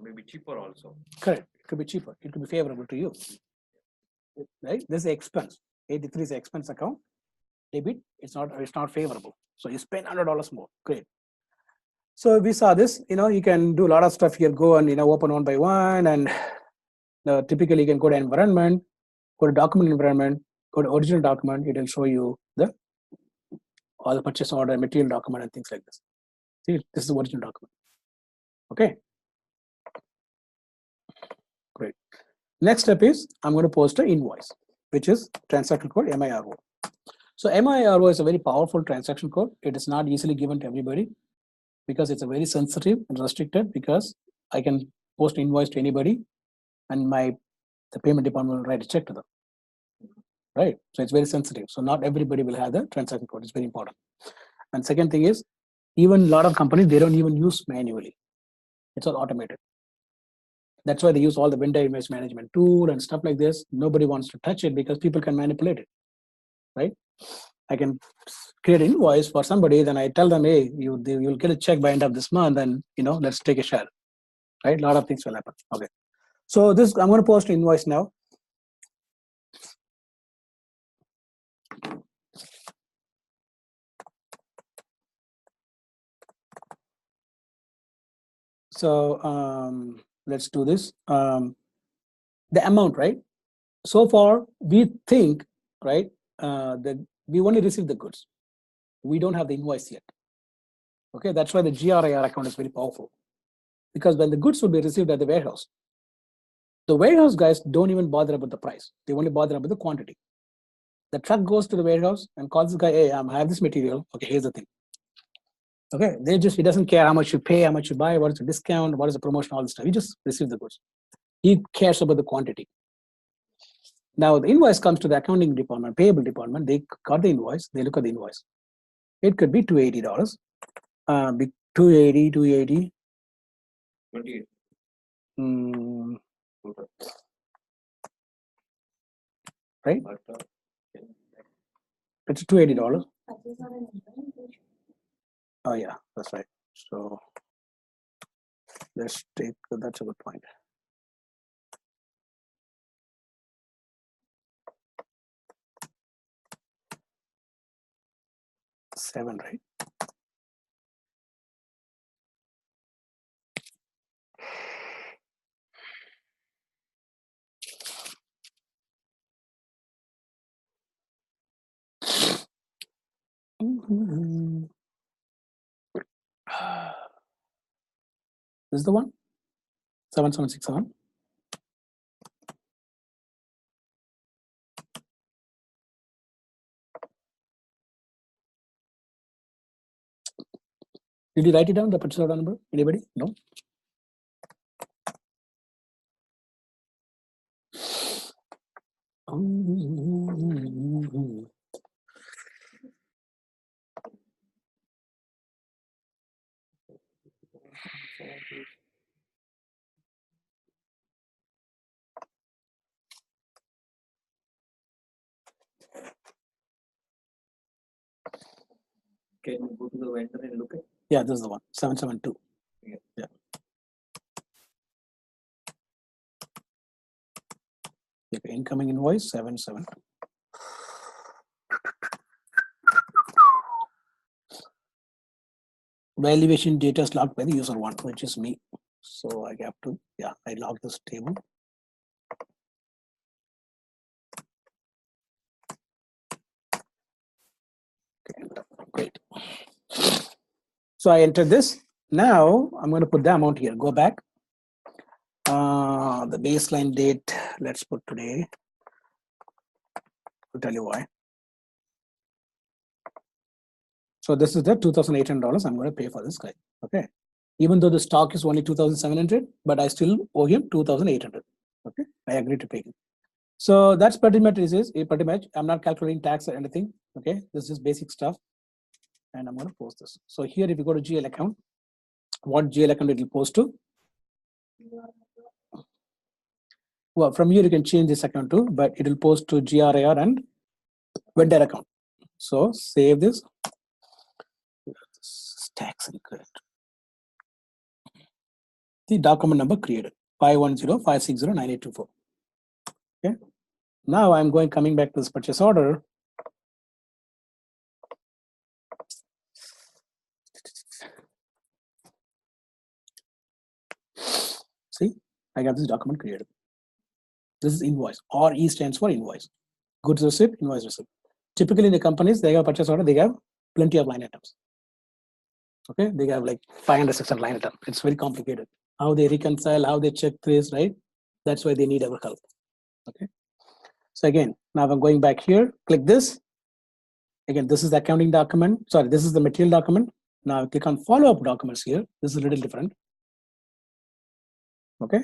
maybe cheaper also. Correct. It could be cheaper. It could be favorable to you. Right? This is the expense. 83 is the expense account. Debit, it's not favorable. So you spend $100 more. Great. So we saw this. You can do a lot of stuff here. Go and open one by one, and typically you can go to environment, go to document environment, go to original document. It will show you all the purchase order, material document, and things like this. See, this is the original document. Okay. Great. Next step is I'm going to post an invoice, which is transaction code MIRO. So MIRO is a very powerful transaction code. It is not easily given to everybody because it's a very sensitive and restricted, because I can post invoice to anybody and the payment department will write a check to them. Right? So it's very sensitive. So not everybody will have the transaction code. It's very important. And second thing is, even a lot of companies, they don't even use manually. It's all automated. That's why they use all the vendor invoice management tool and stuff like this. Nobody wants to touch it because people can manipulate it. Right? I can create an invoice for somebody, then I tell them, hey, you'll get a check by end of this month, and let's take a share. Right? A lot of things will happen. Okay. So this, I'm going to post an invoice now. So let's do this. The amount, right? So far, we think, right, that we only received the goods. We don't have the invoice yet. Okay, that's why the GRIR account is very powerful. Because when the goods will be received at the warehouse guys don't even bother about the price. They only bother about the quantity. The truck goes to the warehouse and calls this guy, hey, I have this material. Okay, here's the thing. Okay, he doesn't care how much you pay, how much you buy, what is the discount, what is the promotion, all this stuff. He just receives the goods. He cares about the quantity. Now the invoice comes to the accounting department, payable department. They got the invoice. They look at the invoice. It could be $280. Be 280. 28. Right? It's $280. Oh yeah, that's right. So let's take, that's a good point. $7, right? This is the one? 7767. Did you write it down, the purchase order number? Anybody? No? Can you go to the vendor and look at? Yeah, this is the one, 772. Yeah. Okay, incoming invoice 772. Valuation data is logged by the user one, which is me. So I have to, yeah, I log this table. Okay, great. So I entered this. Now I'm going to put the amount here. Go back. The baseline date, let's put today. I'll tell you why. So this is the $2,800 I'm going to pay for this guy. Okay. Even though the stock is only 2,700, but I still owe him 2,800. Okay. I agree to pay him. So that's pretty much pretty much. I'm not calculating tax or anything. Okay. This is basic stuff. And I'm going to post this. So here, if you go to GL account, what GL account it will post to? Well, from here you can change this account too, but it will post to GRIR and vendor account. So save this. Tax incorrect. The document number created 510-560-9824. Okay. Now I'm coming back to this purchase order. See, I got this document created. This is invoice. RE stands for invoice. Goods receipt, invoice receipt. Typically in the companies, they have purchase order, they have plenty of line items. Okay, they have like 500, 600 line items. It's very complicated. How they reconcile, how they check this, right? That's why they need our help. Okay. So again, now I'm going back here, click this. Again, this is the accounting document. Sorry, this is the material document. Now click on follow-up documents here. This is a little different. Okay,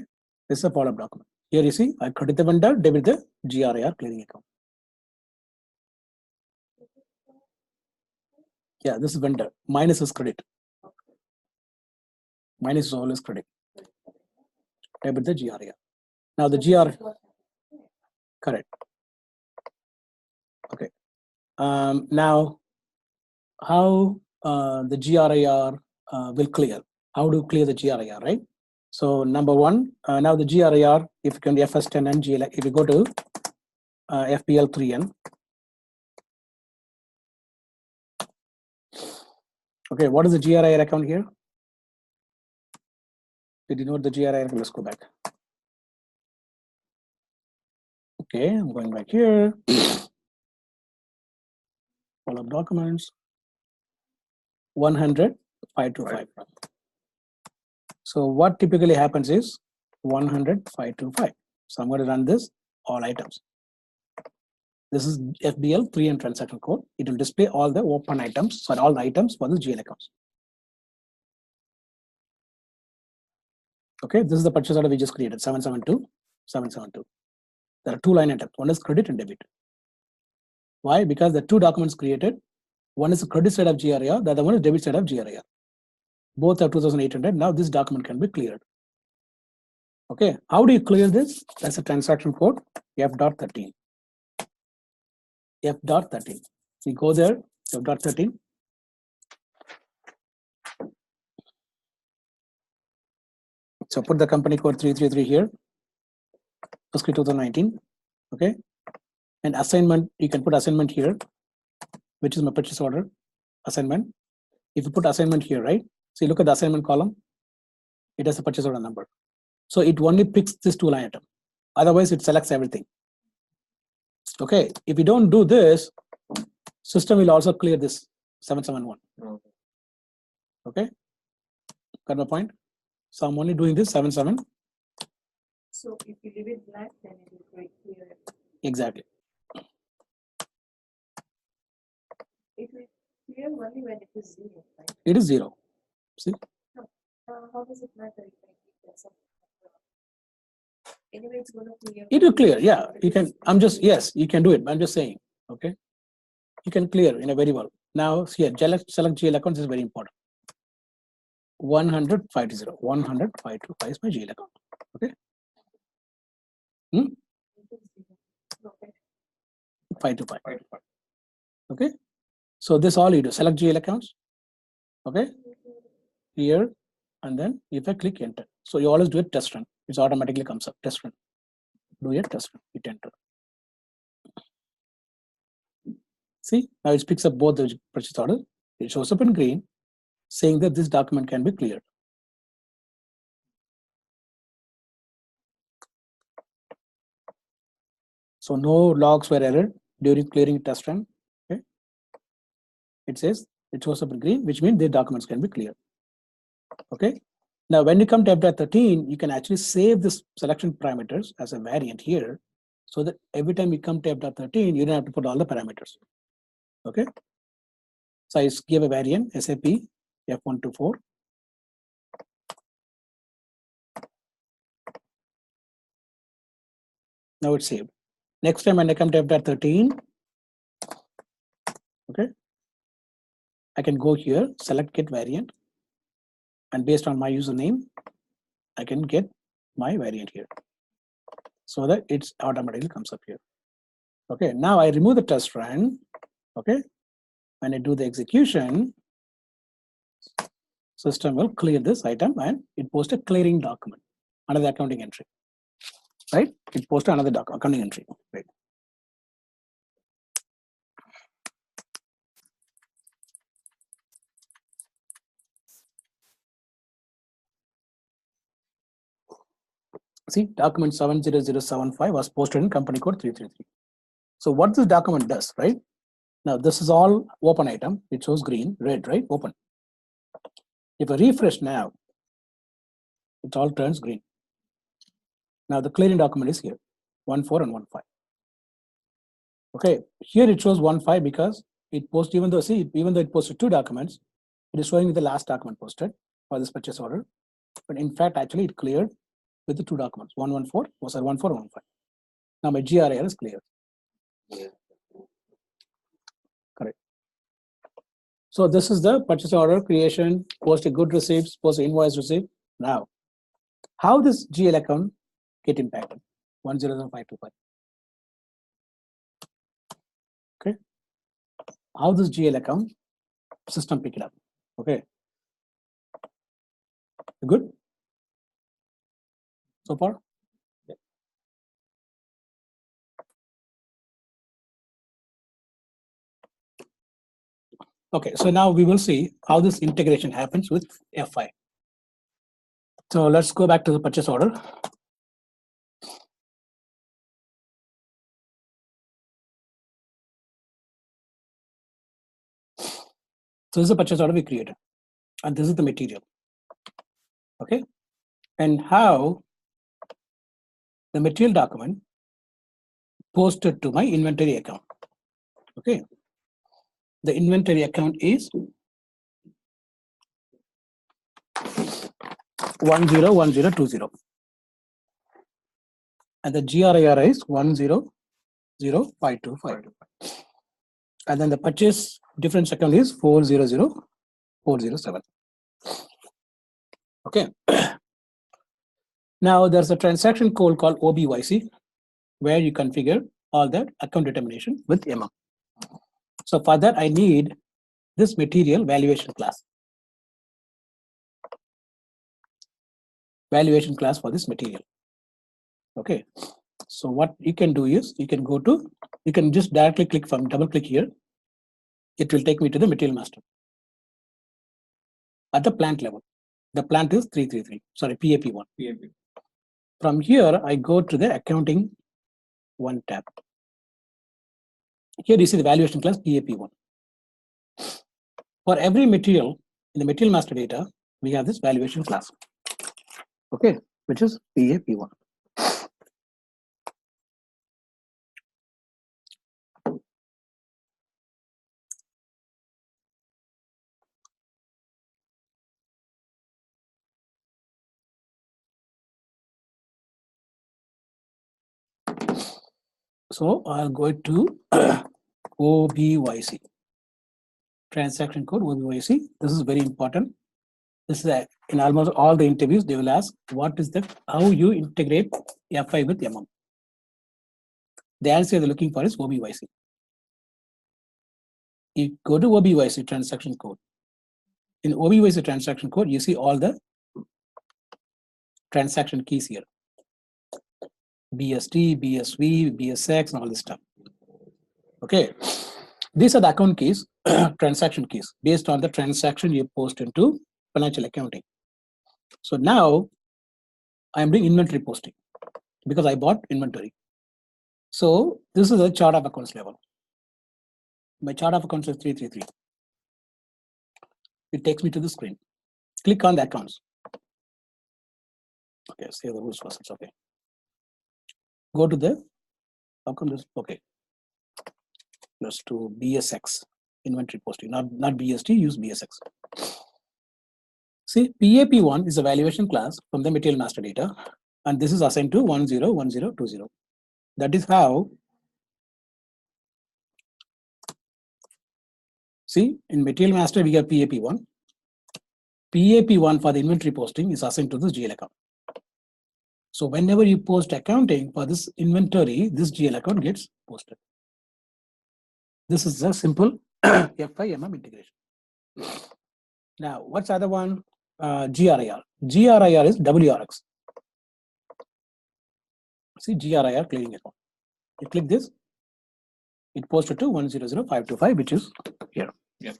this is a follow-up document. Here you see, I credit the vendor, debit the GRIR clearing account. Yeah, this is vendor. Minus is credit. Minus is always credit. Debit the GRIR. Now the GR, correct. Okay. Now, how the GRIR will clear? How do you clear the GRIR, right? So number one, now the GRIR, if you can FS10 and GL, if you go to FPL3N. Okay, what is the GRIR account here? Did you know the GRIR? Let's go back. Okay, I'm going back here. Follow-up documents. 100, 525. So what typically happens is 100, 525. So I'm going to run this, all items. This is FBL3N transaction code. It will display all the open items, sorry, all the items for the GL accounts. Okay, this is the purchase order we just created, 772, 772. There are two line items. One is credit and debit. Why? Because the two documents created, one is the credit side of GRIR, the other one is debit side of GRIR. Both are 2,800. Now this document can be cleared. Okay, how do you clear this? That's a transaction code, F.13. F.13. We go there, F.13. So put the company code 333 here, fiscal 2019. Okay, and assignment, you can put assignment here, which is my purchase order assignment. If you put assignment here, right? So you look at the assignment column, it has the purchase order number. So it only picks this two line item. Otherwise, it selects everything. Okay, if you don't do this, system will also clear this 771. Okay, got my point? So I'm only doing this 77. So if you leave it black, then it will break clear. Exactly. It will clear only when it is zero, right? It is zero. See? How does it matter if I keep that something? Anyway, it's going to clear. It will clear, yeah. You can, I'm just, yes, you can do it. I'm just saying, okay? You can clear in a very well. Now, here, select GL accounts is very important. 100, 520, 100, 525 is my GL account, okay? 525, okay? So this all you do, select GL accounts, okay, here, and then if I click enter. So you always do a test run. It automatically comes up, test run. Do a test run, hit enter. See, now it picks up both the purchase order. It shows up in green, saying that this document can be cleared. So no logs were errored during clearing test run. Okay. It says it shows up in green, which means the documents can be cleared. Okay. Now, when you come to FDAT 13, you can actually save this selection parameters as a variant here, so that every time you come to FDAT 13, you don't have to put all the parameters. Okay. So I give a variant SAP F124. Now it's saved. Next time when I come to FDAT 13, okay, I can go here, select get variant, and based on my username, I can get my variant here, so that it's automatically comes up here. Okay, now I remove the test run. Okay, when I do the execution, system will clear this item and it posts a clearing document, another accounting entry, right? It posts another accounting entry, right? See, document 70075 was posted in company code 333. So what this document does, right? Now this is all open item. It shows green, red, right? Open. If I refresh now, it all turns green. Now the clearing document is here, 1.4 and 1.5. Okay, here it shows 1.5 because it posted, even though it posted two documents, it is showing me the last document posted for this purchase order. But in fact, actually it cleared with the two documents, 1.14, was 1.4 and 1.5. Now my GRAR is clear. Yeah. Correct. So this is the purchase order creation, post a good receipts, post an invoice receipt. Now, how this GL account get impacted? 100525. Okay. How this GL account system pick it up? Okay. Good. So far. Yeah. Okay, so now we will see how this integration happens with F5. So let's go back to the purchase order. So this is a purchase order we created, and this is the material. Okay, and how the material document posted to my inventory account. Okay, the inventory account is 101020, and the GRAR is 100525, and then the purchase difference account is 400407. Okay. Now there's a transaction code called OBYC, where you configure all that account determination with MM. So for that, I need this material valuation class. Valuation class for this material. Okay. So what you can do is you can just directly click from double click here. It will take me to the material master at the plant level. The plant is 333, sorry, PAP1. PAP. From here, I go to the accounting 1 tab. Here you see the valuation class PAP1. For every material in the material master data, we have this valuation class. Okay, which is PAP1. So I'll go to OBYC. Transaction code OBYC. This is very important. This is in almost all the interviews, they will ask how you integrate F5 with MM. The answer they're looking for is OBYC. You go to OBYC transaction code. In OBYC transaction code, you see all the transaction keys here. BST, BSV, BSX, and all this stuff. Okay. These are the account keys, transaction keys, based on the transaction you post into financial accounting. So now I'm doing inventory posting because I bought inventory. So this is a chart of accounts level. My chart of accounts is 333. It takes me to the screen. Click on the accounts. Okay, say the rules first. It's okay. Go to the account. Okay. Let's do BSX inventory posting, not BST. Use BSX. See, PAP1 is a valuation class from the material master data, and this is assigned to 101020. That is how. See, in material master we have PAP1. PAP1 for the inventory posting is assigned to this GL account. So whenever you post accounting for this inventory, this GL account gets posted. This is a simple FIMM integration. Now, what's the other one? GRIR. GRIR is WRX. See, GRIR clearing account. You click this, it posted to 100525, which is here. Yeah.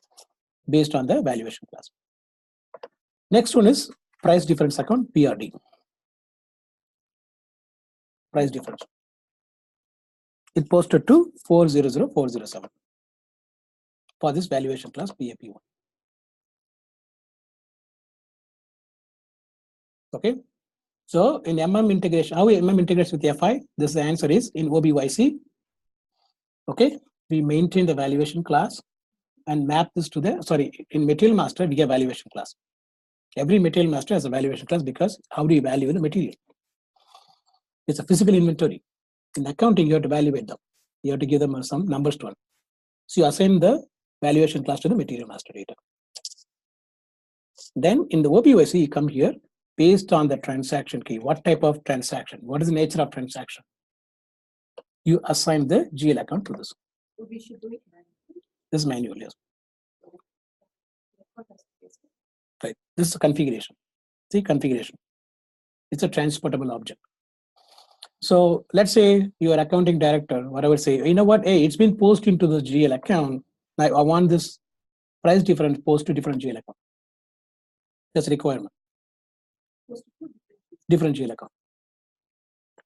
Based on the valuation class. Next one is price difference account, PRD. Price difference. It posted to 400407 for this valuation class PAP1. Okay. So in MM integration, how MM integrates with FI? This answer is in OBYC. Okay. We maintain the valuation class and map this to the, sorry, in material master, we have valuation class. Every material master has a valuation class because how do you value the material? It's a physical inventory. In accounting, you have to evaluate them. You have to give them some numbers to them. So you assign the valuation class to the material master data. Then in the OBYC, you come here based on the transaction key. What type of transaction? What is the nature of transaction? You assign the GL account to this. So we should do it manually. This is manual, yes. Right. This is a configuration. See, configuration. It's a transportable object. So let's say your accounting director, whatever, say, you know what, hey, it's been posted into the GL account. I want this price difference post to different GL account. That's a requirement. Different GL account.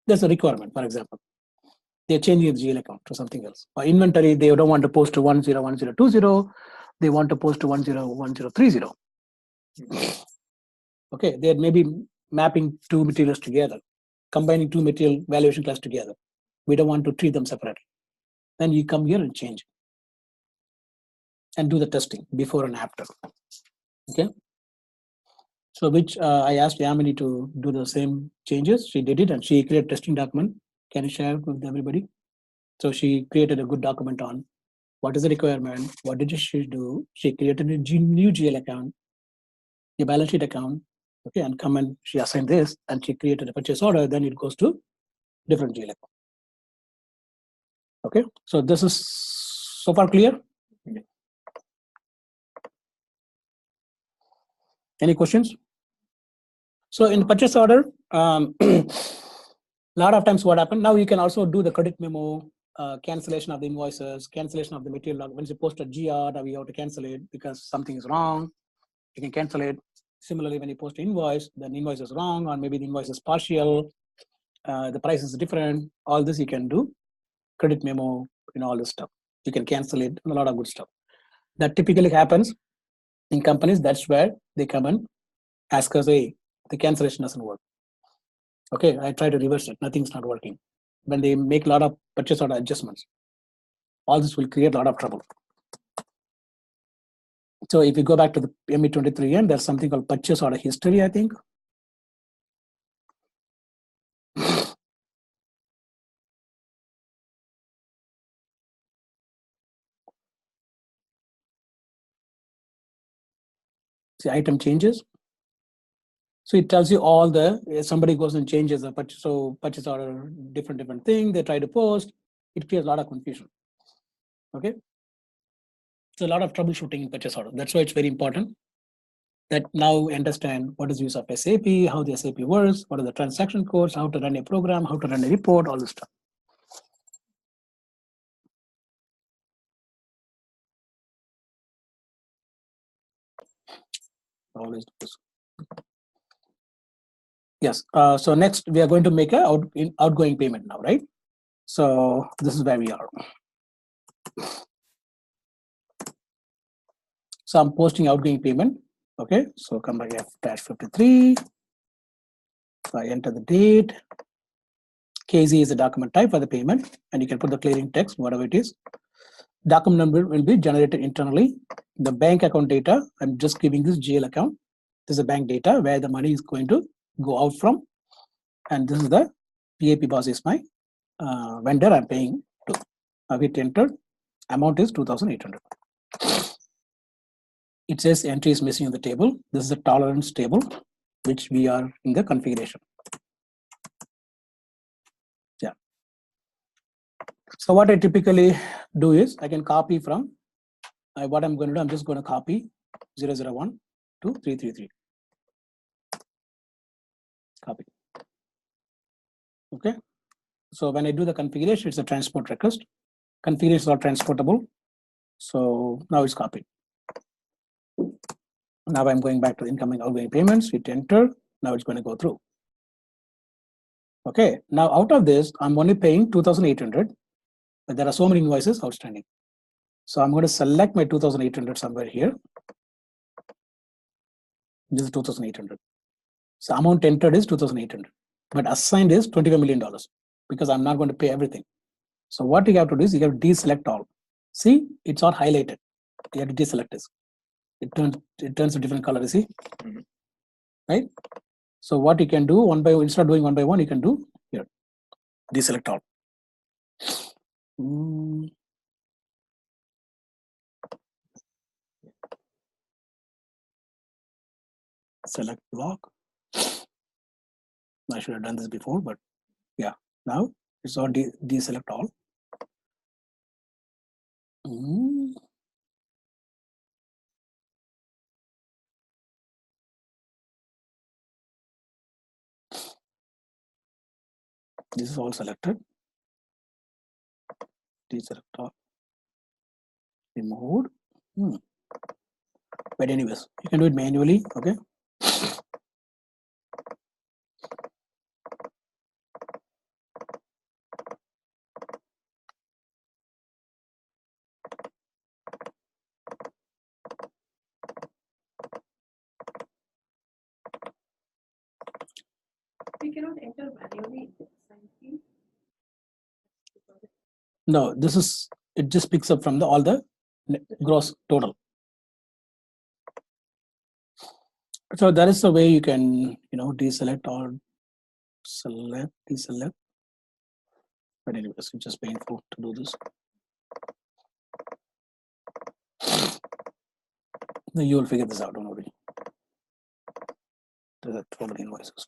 That's a requirement, for example. They're changing the GL account to something else. Or inventory, they don't want to post to 101020. They want to post to 101030. Okay, they're maybe mapping two materials together, combining two material valuation class together. We don't want to treat them separately. Then you come here and change and do the testing before and after. Okay. So which I asked Yamini to do the same changes. She did it and she created a testing document. Can you share it with everybody? So she created a good document on what is the requirement, what did she do. She created a new GL account, the balance sheet account, okay, and come and she assigned this and she created a purchase order, then it goes to different GL account. Okay, so this is so far clear? Yeah. Any questions? So in purchase order, a lot of times what happened, now you can also do the credit memo, cancellation of the invoices, cancellation of the material. Once you post a GR, now you have to cancel it because something is wrong. You can cancel it. Similarly, when you post an invoice, the invoice is wrong, or maybe the invoice is partial, the price is different. All this you can do, credit memo, all this stuff. You can cancel it, and a lot of good stuff. That typically happens in companies. That's where they come and ask us, hey, the cancellation doesn't work. Okay, I try to reverse it. Nothing's not working. When they make a lot of purchase order adjustments, all this will create a lot of trouble. So if you go back to the ME23, and there's something called purchase order history, I think. See, item changes. So it tells you all the, somebody goes and changes the purchase, so purchase order, different thing, they try to post, it creates a lot of confusion. Okay. It's a lot of troubleshooting in purchase order. That's why it's very important that now understand what is use of SAP, how the SAP works, what are the transaction codes, how to run a program, how to run a report, all this stuff. Always do this. Yes. So next we are going to make a outgoing payment now, right? So this is where we are. So I'm posting outgoing payment. Okay. So come back F-53. So I enter the date. KZ is the document type for the payment, and you can put the clearing text, whatever it is. Document number will be generated internally. The bank account data, I'm just giving this GL account. This is the bank data where the money is going to go out from. And this is the PAP boss is my vendor I'm paying to. Now hit enter. Amount is 2,800. It says entry is missing in the table. This is the tolerance table, which we are in the configuration. Yeah. So what I typically do is I can copy from what I'm going to do. I'm just going to copy 001 to 333. Copy. Okay. So when I do the configuration, it's a transport request. Configuration is not transportable. So now it's copied. Now I'm going back to incoming outgoing payments. Hit enter. Now it's going to go through. Okay. Now out of this, I'm only paying 2,800, but there are so many invoices outstanding. So I'm going to select my 2,800 somewhere here. This is 2,800. So amount entered is 2,800, but assigned is $25 million because I'm not going to pay everything. So what you have to do is you have to deselect all. See, it's all highlighted. You have to deselect this. It turns a different color. You see, right? So what you can do one by one, instead of doing one by one, you can do here. Deselect all. Select block. I should have done this before, but yeah, now it's all deselect all. This is all selected. Deselect all. Removed. But anyways, you can do it manually. Okay. We cannot enter manually. No, this is, it just picks up from all the gross total. So that is the way you can, deselect or select, deselect. But anyways, it's just painful to do this. No, you will figure this out, don't worry. There's a total invoices.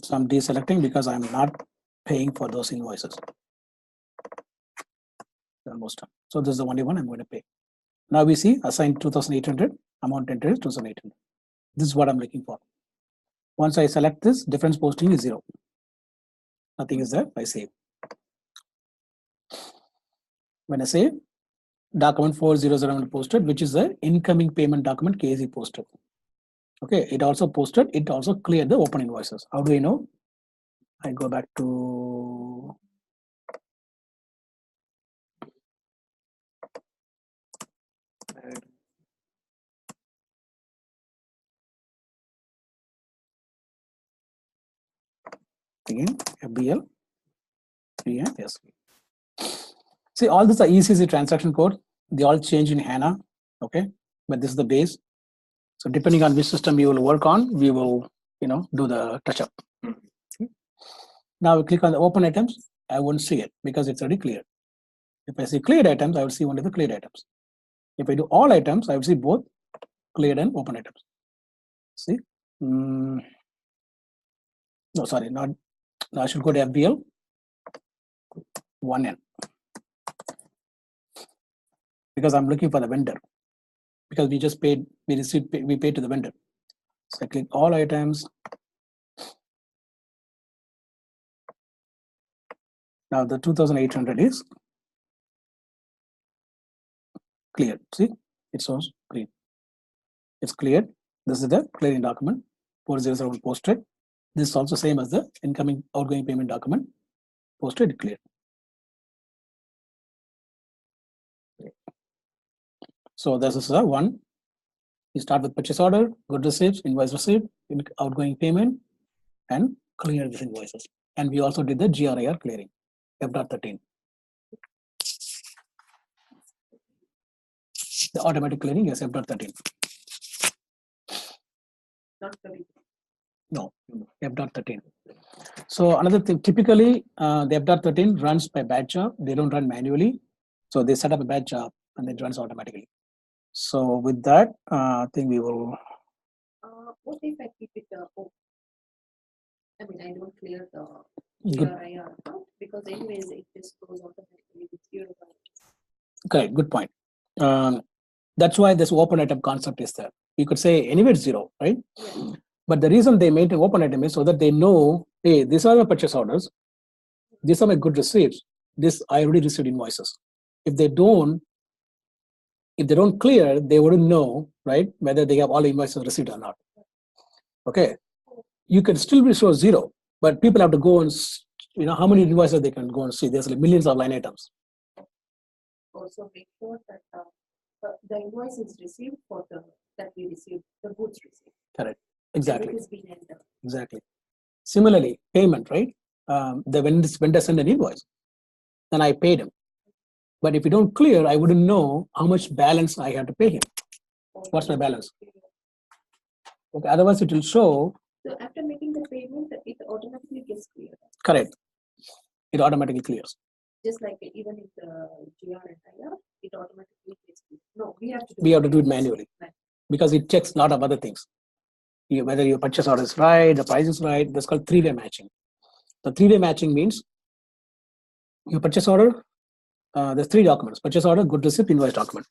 So I'm deselecting because I'm not paying for those invoices. Almost done. So this is the only one I'm going to pay. Now we see assigned 2,800, amount entered is 2,800. This is what I'm looking for. Once I select this, difference posting is 0. Nothing is there. I save. When I save, document 4001 posted, which is the incoming payment document KZ posted. Okay, it also posted, it also cleared the open invoices. How do we know? I go back to again, FBL, and yes. See, all these are ECC transaction code. They all change in HANA, okay? But this is the base. So depending on which system you will work on, we will, do the touch-up. Now we click on the open items. I won't see it because it's already cleared. If I see cleared items, I will see only the cleared items. If I do all items, I will see both cleared and open items. See? No, sorry, not. Now I should go to FBL 1N. because I'm looking for the vendor. Because we just paid, we paid to the vendor. So I click all items. Now the 2,800 is cleared. See, it shows green. It's cleared. This is the clearing document. 407 posted. This is also same as the incoming outgoing payment document. Posted, cleared. So this is the one. You start with purchase order, good receipts, invoice received, outgoing payment, and clear these invoices. And we also did the GRIR clearing, F.13. The automatic clearing is F.13. Not 30. No, F.13. So another thing, typically the F.13 runs by batch job. They don't run manually. So they set up a batch job and it runs automatically. So with that, I think we will. What if I keep it open? I mean, I don't clear the Good. GRIR account because anyways it just goes automatically with 0 balance. Correct, good point. That's why this open item concept is there. You could say anywhere it's 0, right? Yeah. But the reason they made an open item is so that they know, hey, these are my purchase orders, these are my good receipts, this I already received invoices. If they don't clear, they wouldn't know, right, whether they have all the invoices received or not. Okay, you can still show 0, but people have to go and, how many invoices they can go and see. There's like millions of line items. Also make sure that the invoice is received for that we received, the goods received. Correct, exactly. And it has been entered. Exactly. Similarly, payment, right? The vendor sent an invoice, then I paid him. But if you don't clear, I wouldn't know how much balance I have to pay him. What's my balance? Okay. Otherwise, it will show. So after making the payment, it automatically gets cleared. Correct. It automatically clears. Just like even if the GR and IR, it automatically gets cleared. No, we have to do. We have to do it manually because it checks a lot of other things. Whether your purchase order is right, the price is right. That's called three-way matching. The three-way matching means your purchase order. There's 3 documents: purchase order, good receipt, invoice document.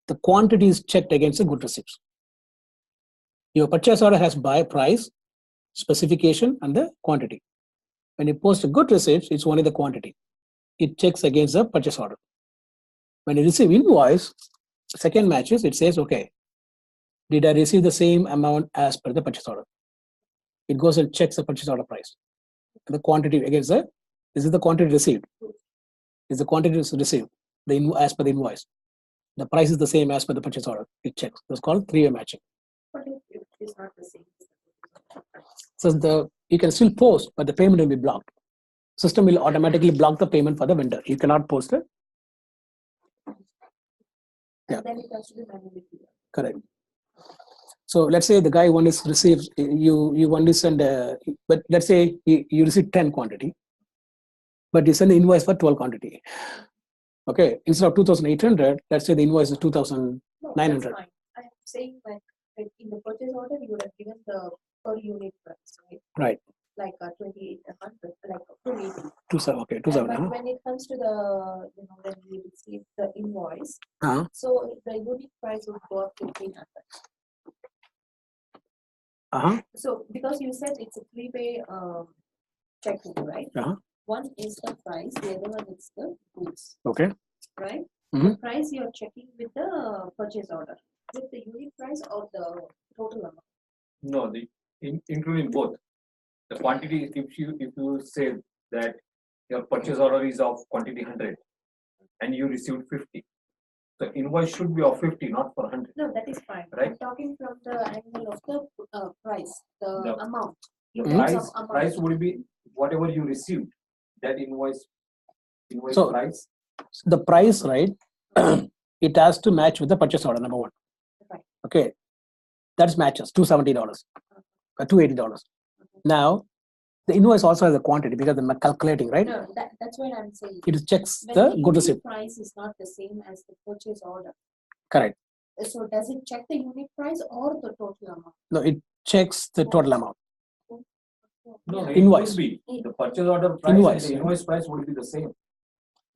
The quantity is checked against the good receipts. Your purchase order has buy price, specification, and the quantity. When you post a good receipt, it's only the quantity. It checks against the purchase order. When you receive invoice, second matches, it says, okay, did I receive the same amount as per the purchase order? It goes and checks the purchase order price. The quantity against the, this is the quantity received. Is the quantity received as per the invoice. The price is the same as per the purchase order. It checks. That's called three-way matching. But it is not the same. So you can still post, but the payment will be blocked. System will automatically block the payment for the vendor. You cannot post it. Yeah. And then it has to be manually cleared. Correct. So let's say the guy only receives, you only send, but let's say you receive 10 quantity, but you send the invoice for 12 quantity. Okay, instead of 2,800, let's say the invoice is 2,900. No, that's fine. I'm saying like in the purchase order, you would have given the per unit price, right? Right. Like 2,800, like 280. 27, okay, 27. But when it comes to the, when we receive the invoice, Uh-huh. so the unit price would go up to 300. Uh-huh. So because you said it's a three-way checking, right? Uh-huh. One is the price, the other one is the goods, Okay. right? Mhm. The price you're checking with the purchase order. Is it the unit price or the total amount? No, including both. The quantity, if you say that your purchase order is of quantity 100 and you received 50, the invoice should be of 50, not for 100. No, that is fine. Right. I'm talking from the angle of the price, the The- amount. The in terms of price amount. would be whatever you received. That invoice So- price. The price, right? It has to match with the purchase order, number one. Right. Okay. That's matches, $270, $280. Now, the invoice also has a quantity because they're calculating, right? No, that's what I'm saying. It checks When the the good unit receipt. price is not the same as the purchase order. Correct. So does it check the unit price or the total amount? No, it checks the total amount. No, it Invoice. should be. The purchase order price Invoice. and the invoice price would be the same.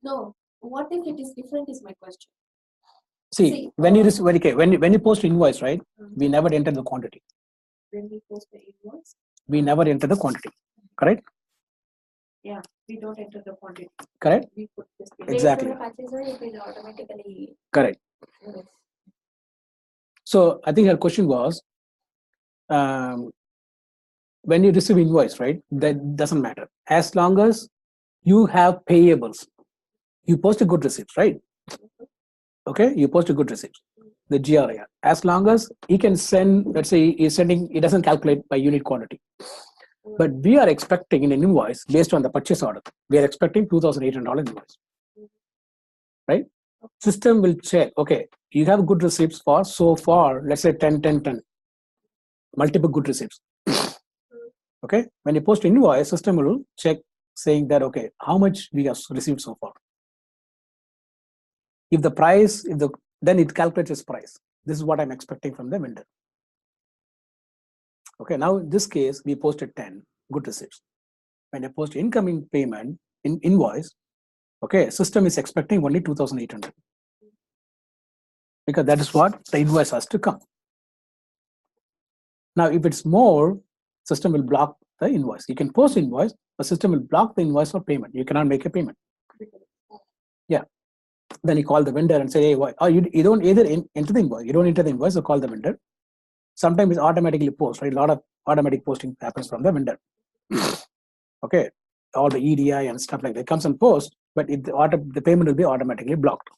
No, what if it is different is my question. See, when you when you post invoice, right? We never enter the quantity. When we post the invoice, We never enter the quantity. Correct? we don't enter the quantity. Correct? We put this. Exactly. It will automatically. Correct. So I think her question was, when you receive invoice, right? That doesn't matter as long as you have payables. You post a good receipt, right? Okay, you post a good receipt. The GRIR, as long as he can send, let's say he's sending, it doesn't calculate by unit quantity. But we are expecting in an invoice based on the purchase order, we are expecting $2,800 invoice. Right? System will check, okay, you have good receipts for so far, let's say 10, 10, 10, multiple good receipts. Okay, when you post invoice, system will check saying that, okay, how much we have received so far. If the price, then it calculates its price. This is what I'm expecting from the vendor. Okay, now in this case, we posted 10 good receipts. When I post incoming payment in invoice, okay, system is expecting only 2,800 because that is what the invoice has to come. Now, if it's more, system will block the invoice. You can post invoice, but system will block the invoice for payment. You cannot make a payment. Yeah. Then you call the vendor and say, hey, why? Oh, you don't either enter the invoice. You don't enter the invoice or call the vendor. Sometimes it's automatically post, right? A lot of automatic posting happens from the vendor. Okay. All the EDI and stuff like that comes and post, but the payment will be automatically blocked.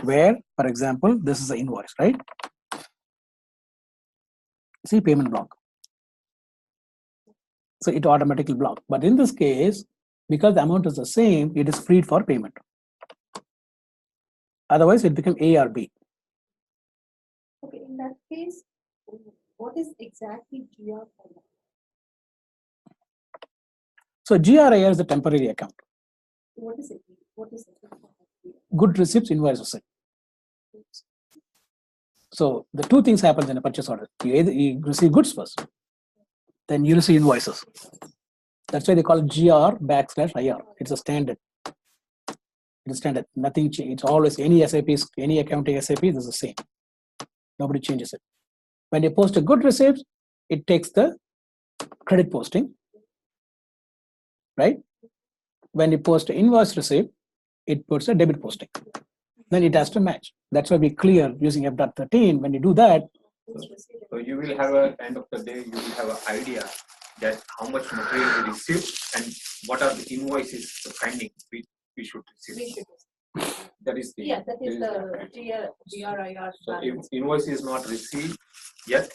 Where, for example, this is the invoice, right? See, payment block. So it automatically blocked. But in this case, because the amount is the same, it is freed for payment. Otherwise, it become A or B. Okay, in that case, what is exactly GRIR? So GRIR is a temporary account. What is it? What is it? Good receipts, invoice receipt. So the two things happen in a purchase order. You receive goods first, then you receive invoices. That's why they call it GR/IR. It's a standard. It's standard. Nothing changes. It's always any SAPs, any accounting SAP is the same. Nobody changes it. When you post a good receipt, it takes the credit posting, right? When you post an invoice receipt, it puts a debit posting. Then it has to match. That's why we clear using F.13. When you do that, So you will have a end of the day, you will have an idea that how much material we received and what are the invoices pending we should receive. We should. That is the That is the GRIR. So if invoice is not received yet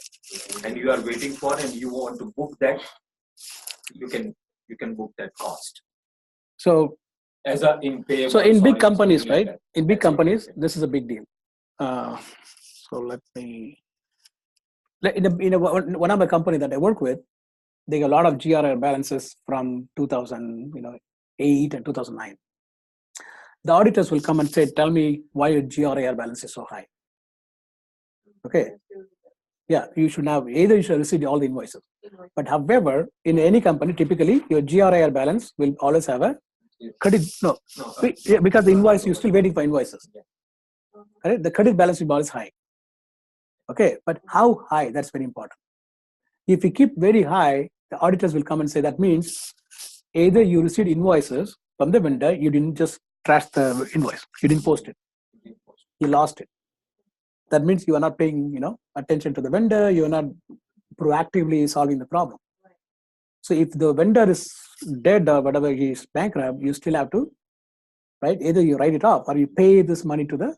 and you are waiting for and you want to book that, you can book that cost. so As a in payable. So in big or companies, something like right? that. In big That's it. companies, this is a big deal. So let me. One of the company that I work with, they got a lot of GRIR balances from 2008 and 2009. The auditors will come and say, "Tell me why your GRIR balance is so high." Okay. Yeah, you should have either you should receive all the invoices. But however, in any company, typically your GRIR balance will always have a credit. No, No, because the invoice you're still waiting for invoices. Right? The credit balance will be always high. Okay, but how high? That's very important. If you keep very high, the auditors will come and say that means either you received invoices from the vendor, you didn't just trash the invoice, you didn't post it, you lost it. That means you are not paying, attention to the vendor, you are not proactively solving the problem. So if the vendor is dead or whatever, he is bankrupt, you still have to, right? Either you write it off or you pay this money to the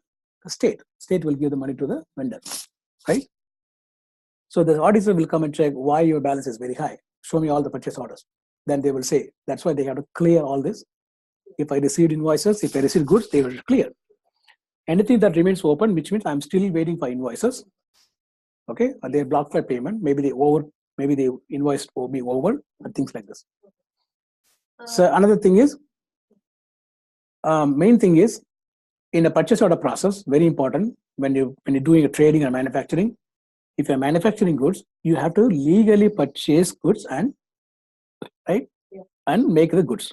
state. State will give the money to the vendor, right? So the auditor will come and check why your balance is very high. Show me all the purchase orders. Then they will say, that's why they have to clear all this. If I received invoices, if I received goods, they will clear. Anything that remains open, which means I'm still waiting for invoices. Okay, or they're blocked for payment. Maybe they invoiced will be over, and things like this. So another thing is, main thing is, in a purchase order process, very important when you're doing a trading or manufacturing. If you're manufacturing goods, you have to legally purchase goods and make the goods.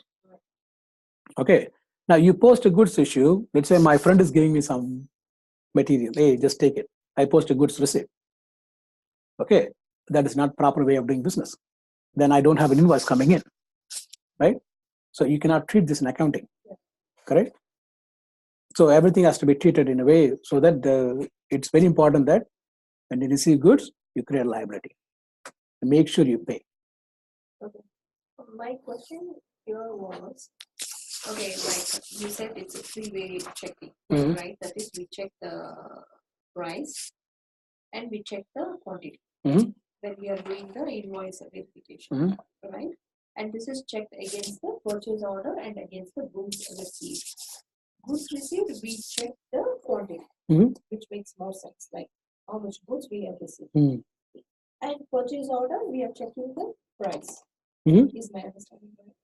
Okay. Now you post a goods issue. Let's say my friend is giving me some material. Hey, just take it. I post a goods receipt. Okay, that is not proper way of doing business. Then I don't have an invoice coming in, right? So you cannot treat this in accounting, correct? So everything has to be treated in a way so that it's very important that when you receive goods, you create a liability. Make sure you pay. Okay. My question here was, okay, like you said, it's a three-way checking, Mhm. right? That is, we check the price and we check the quantity Mhm. when we are doing the invoice verification, Mhm. right? And this is checked against the purchase order and against the goods received. Goods received, we check the quantity, Mhm. which makes more sense, like how much goods we have received. Mhm. And purchase order, we are checking the price. Mhm. Is my understanding right?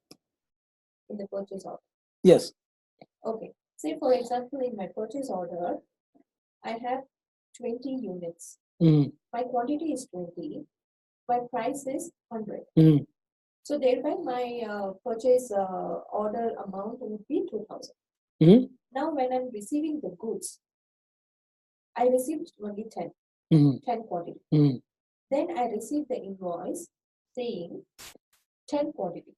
In the purchase order. Yes. Okay. Say for example, in my purchase order, I have 20 units. Mhm. My quantity is 20. My price is 100. Mhm. So thereby my purchase order amount would be 2,000. Mhm. Now when I'm receiving the goods, I received only 10, Mhm. 10 quantity. Mhm. Then I received the invoice saying 10 quantity.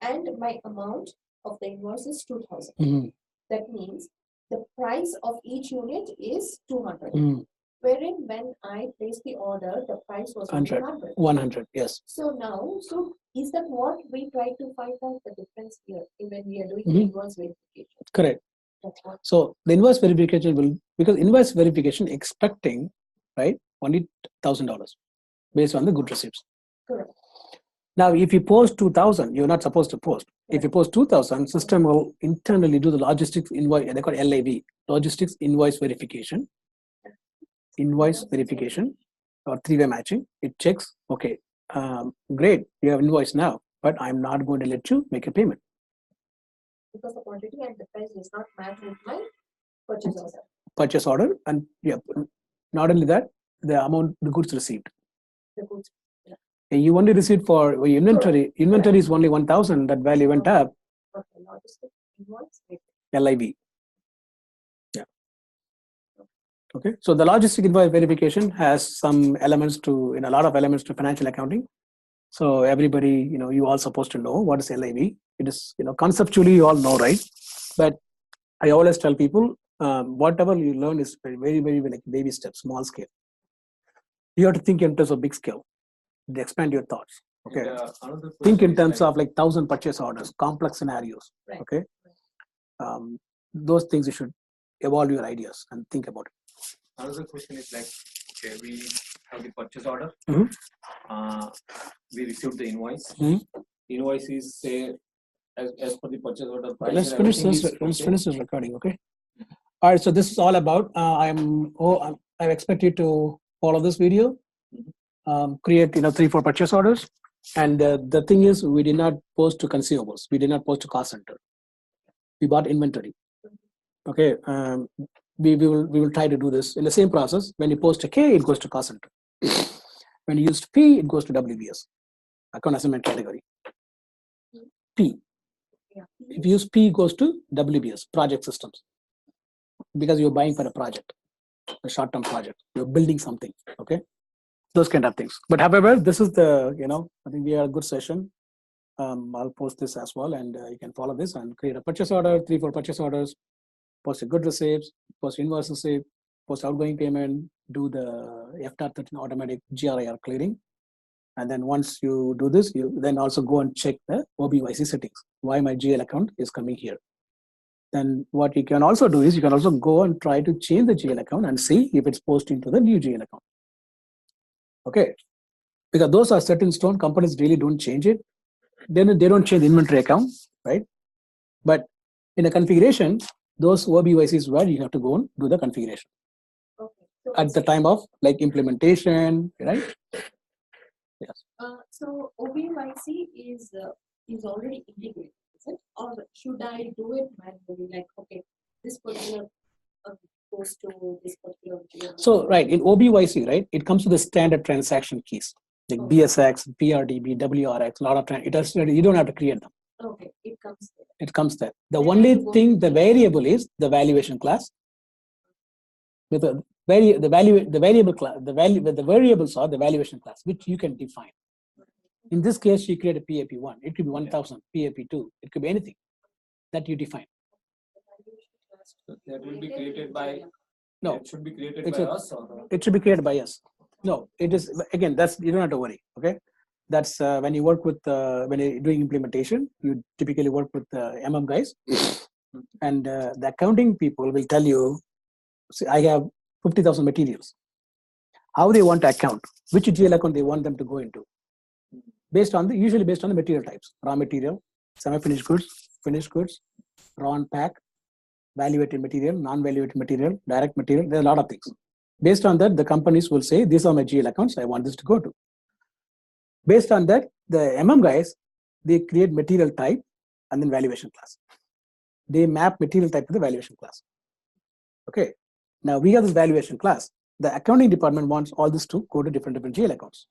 And my amount of the invoice is 2,000. Mhm. That means the price of each unit is 200. Mhm. Wherein when I placed the order, the price was only 100. 100. 100. Yes. So now, so is that what we try to find out the difference here when we are doing the Mhm. invoice verification? Correct. That's what. So the invoice verification will, because invoice verification expecting, right, only $1,000 based on the good receipts. Correct. Now, if you post 2,000, you're not supposed to post. If you post 2,000, system will internally do the logistics invoice, they call LIV, logistics invoice verification, or three-way matching. It checks, okay, great, you have invoice now, but I'm not going to let you make a payment. Because the quantity and the price does not match with my purchase order. Purchase order, and yeah, not only that, the amount, the goods received. The goods. And you only received for your inventory. Inventory is only 1,000. That value went up. Okay, logistic invoice. LIV. Yeah. Okay. So the logistic invoice verification has some elements to, a lot of elements to financial accounting. So everybody, you all supposed to know what is LIV. It is, conceptually you all know, right? But I always tell people, whatever you learn is very, very like baby steps, small scale. You have to think in terms of big scale. Expand your thoughts. Okay. And, another Think question in is terms like, of like 1,000 purchase orders, complex scenarios. Right. Okay. Those things you should evolve your ideas and think about it. another question is like, okay, we have the purchase order. Mhm. We received the invoice. Mhm. Invoice is say as per the purchase order price. Let's and finish everything this. is Let's okay. finish this recording. Okay. All right. So this is all about. I expect you to follow this video. Create 3-4 purchase orders, and the thing is, we did not post to consumables. We did not post to cost center. We bought inventory. Okay. We will try to do this in the same process. When you post a K, it goes to cost center. When you use P, it goes to WBS, account assignment category. P. Yeah. If you use P, it goes to WBS, project systems, because you're buying for a project, a short-term project. You're building something. Okay. Those kind of things. But however, this is the, I think we had a good session. I'll post this as well, and you can follow this and create a purchase order, 3-4 purchase orders, post a good receipts, post invoice receipt, post outgoing payment, do the FTAR 13 automatic GRIR clearing. And then once you do this, you then also go and check the OBYC settings, why my GL account is coming here. Then what you can also do is you can also go and try to change the GL account and see if it's posted into the new GL account. Okay, because those are set in stone. Companies really don't change it. Then they don't change the inventory account, right? But in a configuration, those OBYCs where you have to go and do the configuration Okay. So at the time of like implementation, right? Yes. So OBYC is already integrated, is it? Or should I do it manually? Like, okay, this particular goes to this particular. So right in OBYC, right, it comes with the standard transaction keys like Okay. BSX, PRDB, WRX. A lot of it does. You don't have to create them. Okay, it comes there. It comes there. The Then I only have to go thing, to the the- variable is the valuation class with the variables are the valuation class, which you can define. In this case, you create a PAP1. It could be 1,000, PAP2. It could be anything that you define. So that will be created by. No, It should be created it's by a- us or. it should be created by us. No, it is, again, that's, you don't have to worry. Okay. That's when you work with, when you're doing implementation, you typically work with guys. And the accounting people will tell you, see, I have 50,000 materials. How they want to account, which GL account they want them to go into, usually based on the material types: raw material, semi-finished goods, finished goods, raw and pack, value-added material, non-value-added material, direct material. There are a lot of things. Based on that, the companies will say, these are my GL accounts, I want this to go to. Based on that, the guys, they create material type and then valuation class. They map material type to the valuation class. Okay. Now we have this valuation class. The accounting department wants all this to go to different GL accounts.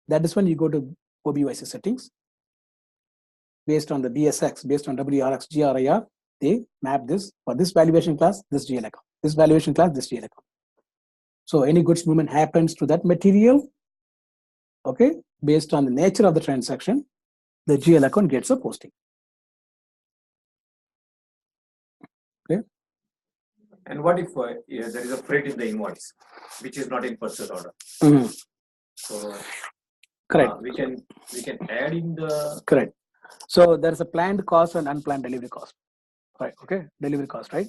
That is when you go to OBYC settings. Based on the BSX, based on WRX, GRIR, they map this for this valuation class, this GL account. This valuation class, this GL account. So any goods movement happens to that material, okay, based on the nature of the transaction, the GL account gets a posting. Okay. And what if there is a freight in the invoice, which is not in purchase order? So Correct. we can add in the. Correct. So there's a planned cost and unplanned delivery cost. Right. Okay. Delivery cost, right?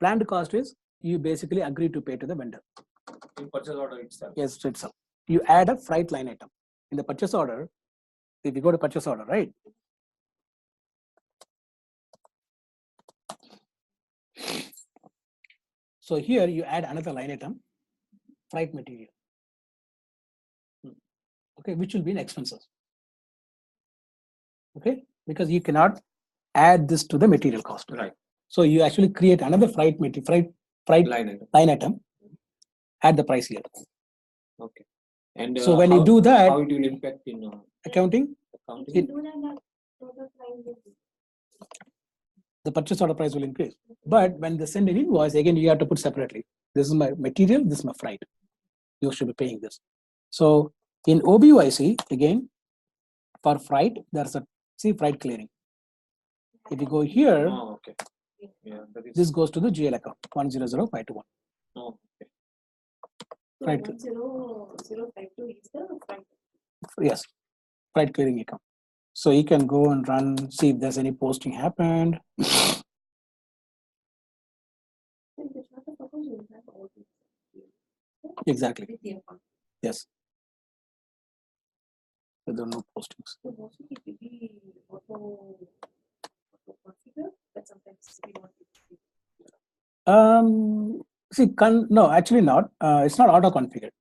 Planned cost is you basically agree to pay to the vendor. In purchase order itself. Yes, itself. You add a freight line item in the purchase order. If you go to purchase order, right? So here you add another line item, freight material. Okay, which will be in expenses. Okay, because you cannot add this to the material cost. Right. So you actually create another freight Line item, add the price here. Okay. And so when you do that, how it will impact in accounting, If you do that, the total price will be. the purchase order price will increase. But when they send an invoice, again, you have to put separately. This is my material, this is my freight. You should be paying this. So in OBYC, again, for freight, there's a freight clearing. If you go here, Oh, okay. Yeah, that is. this goes to the GL account 100521. Oh, okay. So Right. 10052 is the front. Yes, freight clearing account. So you can go and run, see if there's any posting happened. So in the chart of accounts, you have all these here. Exactly. With the account. Yes. There are no postings. So mostly it will be auto configure, but sometimes we want it to be. No, actually not. It's not auto configured.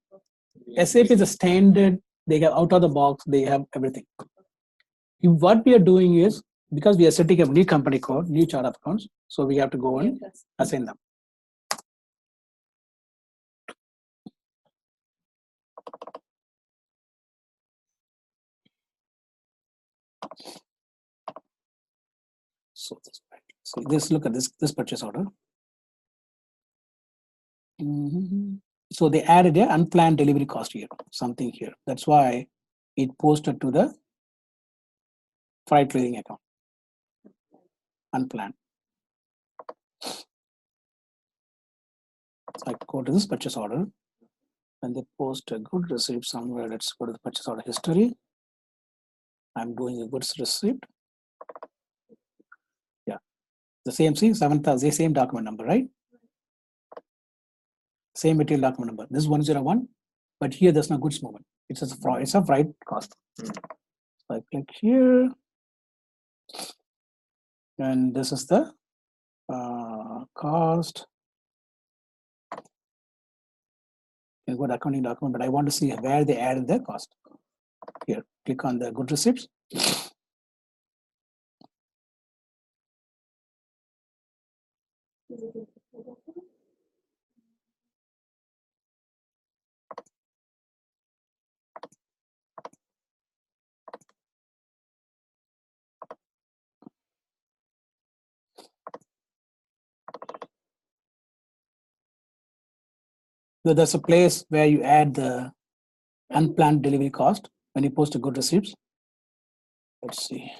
SAP is a standard. They have out of the box. They have everything. What we are doing is, because we are setting up new company code, new chart of accounts, so we have to go and assign them. So this look at this purchase order. So they added an unplanned delivery cost here, something here. That's why it posted to the freight clearing account. Unplanned. So I go to this purchase order and they post a good receipt somewhere. Let's go to the purchase order history. I'm doing a goods receipt. Yeah, the same 7,000, same document number, right? Same material document number. This is 101, but here there's no goods movement. It's a freight cost. So I click here, and this is the cost. You go to accounting document, but I want to see where they added the cost. Here, click on the good receipts. Is it in- So there's a place where you add the unplanned delivery cost when you post a good receipts. Let's see.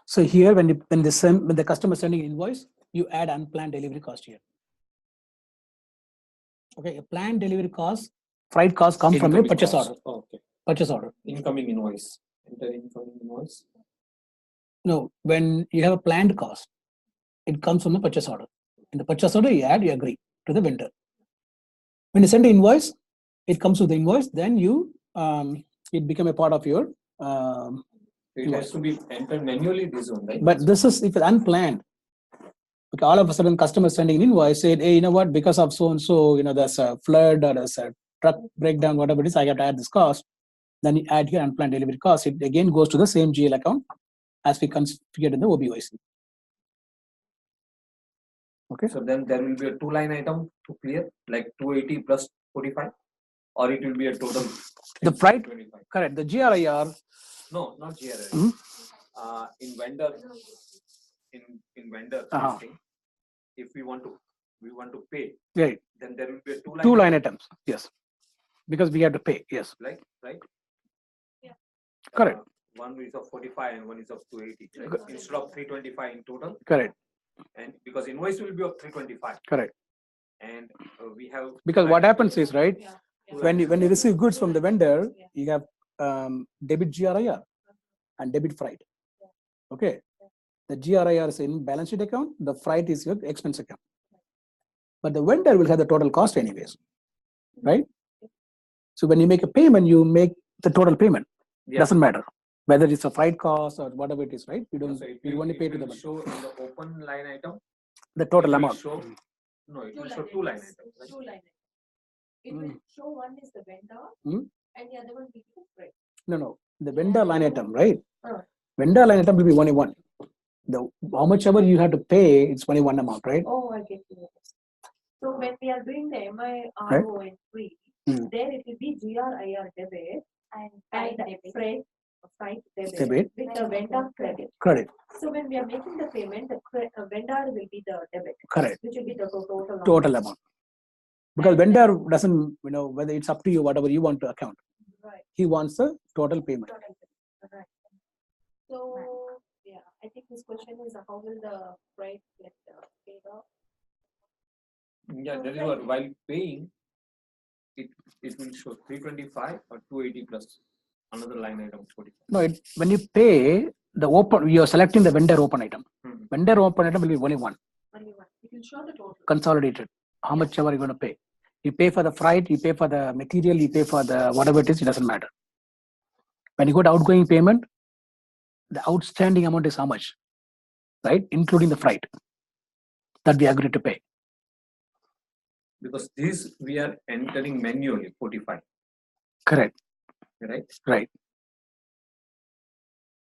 So here, when the customer is sending invoice, you add unplanned delivery cost here. Okay, a planned delivery cost, freight cost comes from a Incoming purchase cost. order. Okay. Purchase order. Incoming invoice. Enter incoming invoice. No, when you have a planned cost, it comes from a purchase order. In the purchase order, you agree to the vendor. When you send the invoice, it comes with the invoice. Then you it become a part of your. It has to be entered manually, this one, right? But this is if it's unplanned. Okay, all of a sudden, customer sending an invoice said, "Hey, you know what? Because of so and so, there's a flood or there's a truck breakdown, whatever it is, I have to add this cost." Then you add here unplanned delivery cost. It again goes to the same GL account as we configured in the OBYC. Okay. So then there will be a 2-line item to clear, like 280 plus 45, or it will be a total. The freight, 25. correct. The GRIR. No, not GRI. Mhm. In vendor, in vendor Uh-huh. listing, if we want to pay, Right. then there will be a 2-line. 2-line items. Yes. Because we have to pay. Yes. Right. Yeah. Correct. One is of 45 and one is of 280, right? Correct. Instead of 325 in total. Correct. And because invoice will be of 325. Correct. And we have. Because what happens is, right, Yeah. when you receive goods from the vendor, Yeah. you have debit GRIR and debit freight. Yeah. Okay. The GRIR is in balance sheet account. The freight is your expense account. But the vendor will have the total cost anyways, right? So when you make a payment, you make the total payment. Yeah. Doesn't matter whether it's a freight cost or whatever it is, right? You don't. So it You will, only it pay to will the show in the open line item. the total it will amount. Show, no, it will 2-line show 2-line items. items. Right? 2-line items. It will show one is the vendor Hmm? and the other one will be the freight. No. The vendor line item, right? Uh. Vendor line item will be only one. The how much ever you have to pay, it's only one amount, right? Oh, I get you. So when we are doing the MIRO Right. entry, Hmm. there it will be GRIR debit and freight debit Debit. with the vendor credit. Correct. So when we are making the payment, the vendor will be the debit, Correct. which will be the total amount. Total amount. Because vendor doesn't, whether it's up to you, whatever you want to account. Right. He wants the total payment. Total payment. Right. So yeah, I think this question is how will the freight get paid off? Yeah, that is what while paying, it will show 325 or 280 plus another line item 45. No, when you pay you are selecting the vendor open item. Mhm. Vendor open item will be only one. Only one. It will show the total. Consolidated. How much ever you're going to pay. You pay for the freight, you pay for the material, you pay for the whatever it is, it doesn't matter. When you go to outgoing payment, the outstanding amount is how much, right? Including the freight that we agreed to pay. Because this we are entering manually 45, Correct. right? Right.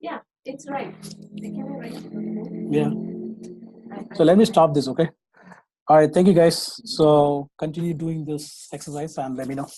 Yeah, it's right. They can be right. Yeah. So let me stop this, okay? All right. Thank you, guys. So continue doing this exercise and let me know.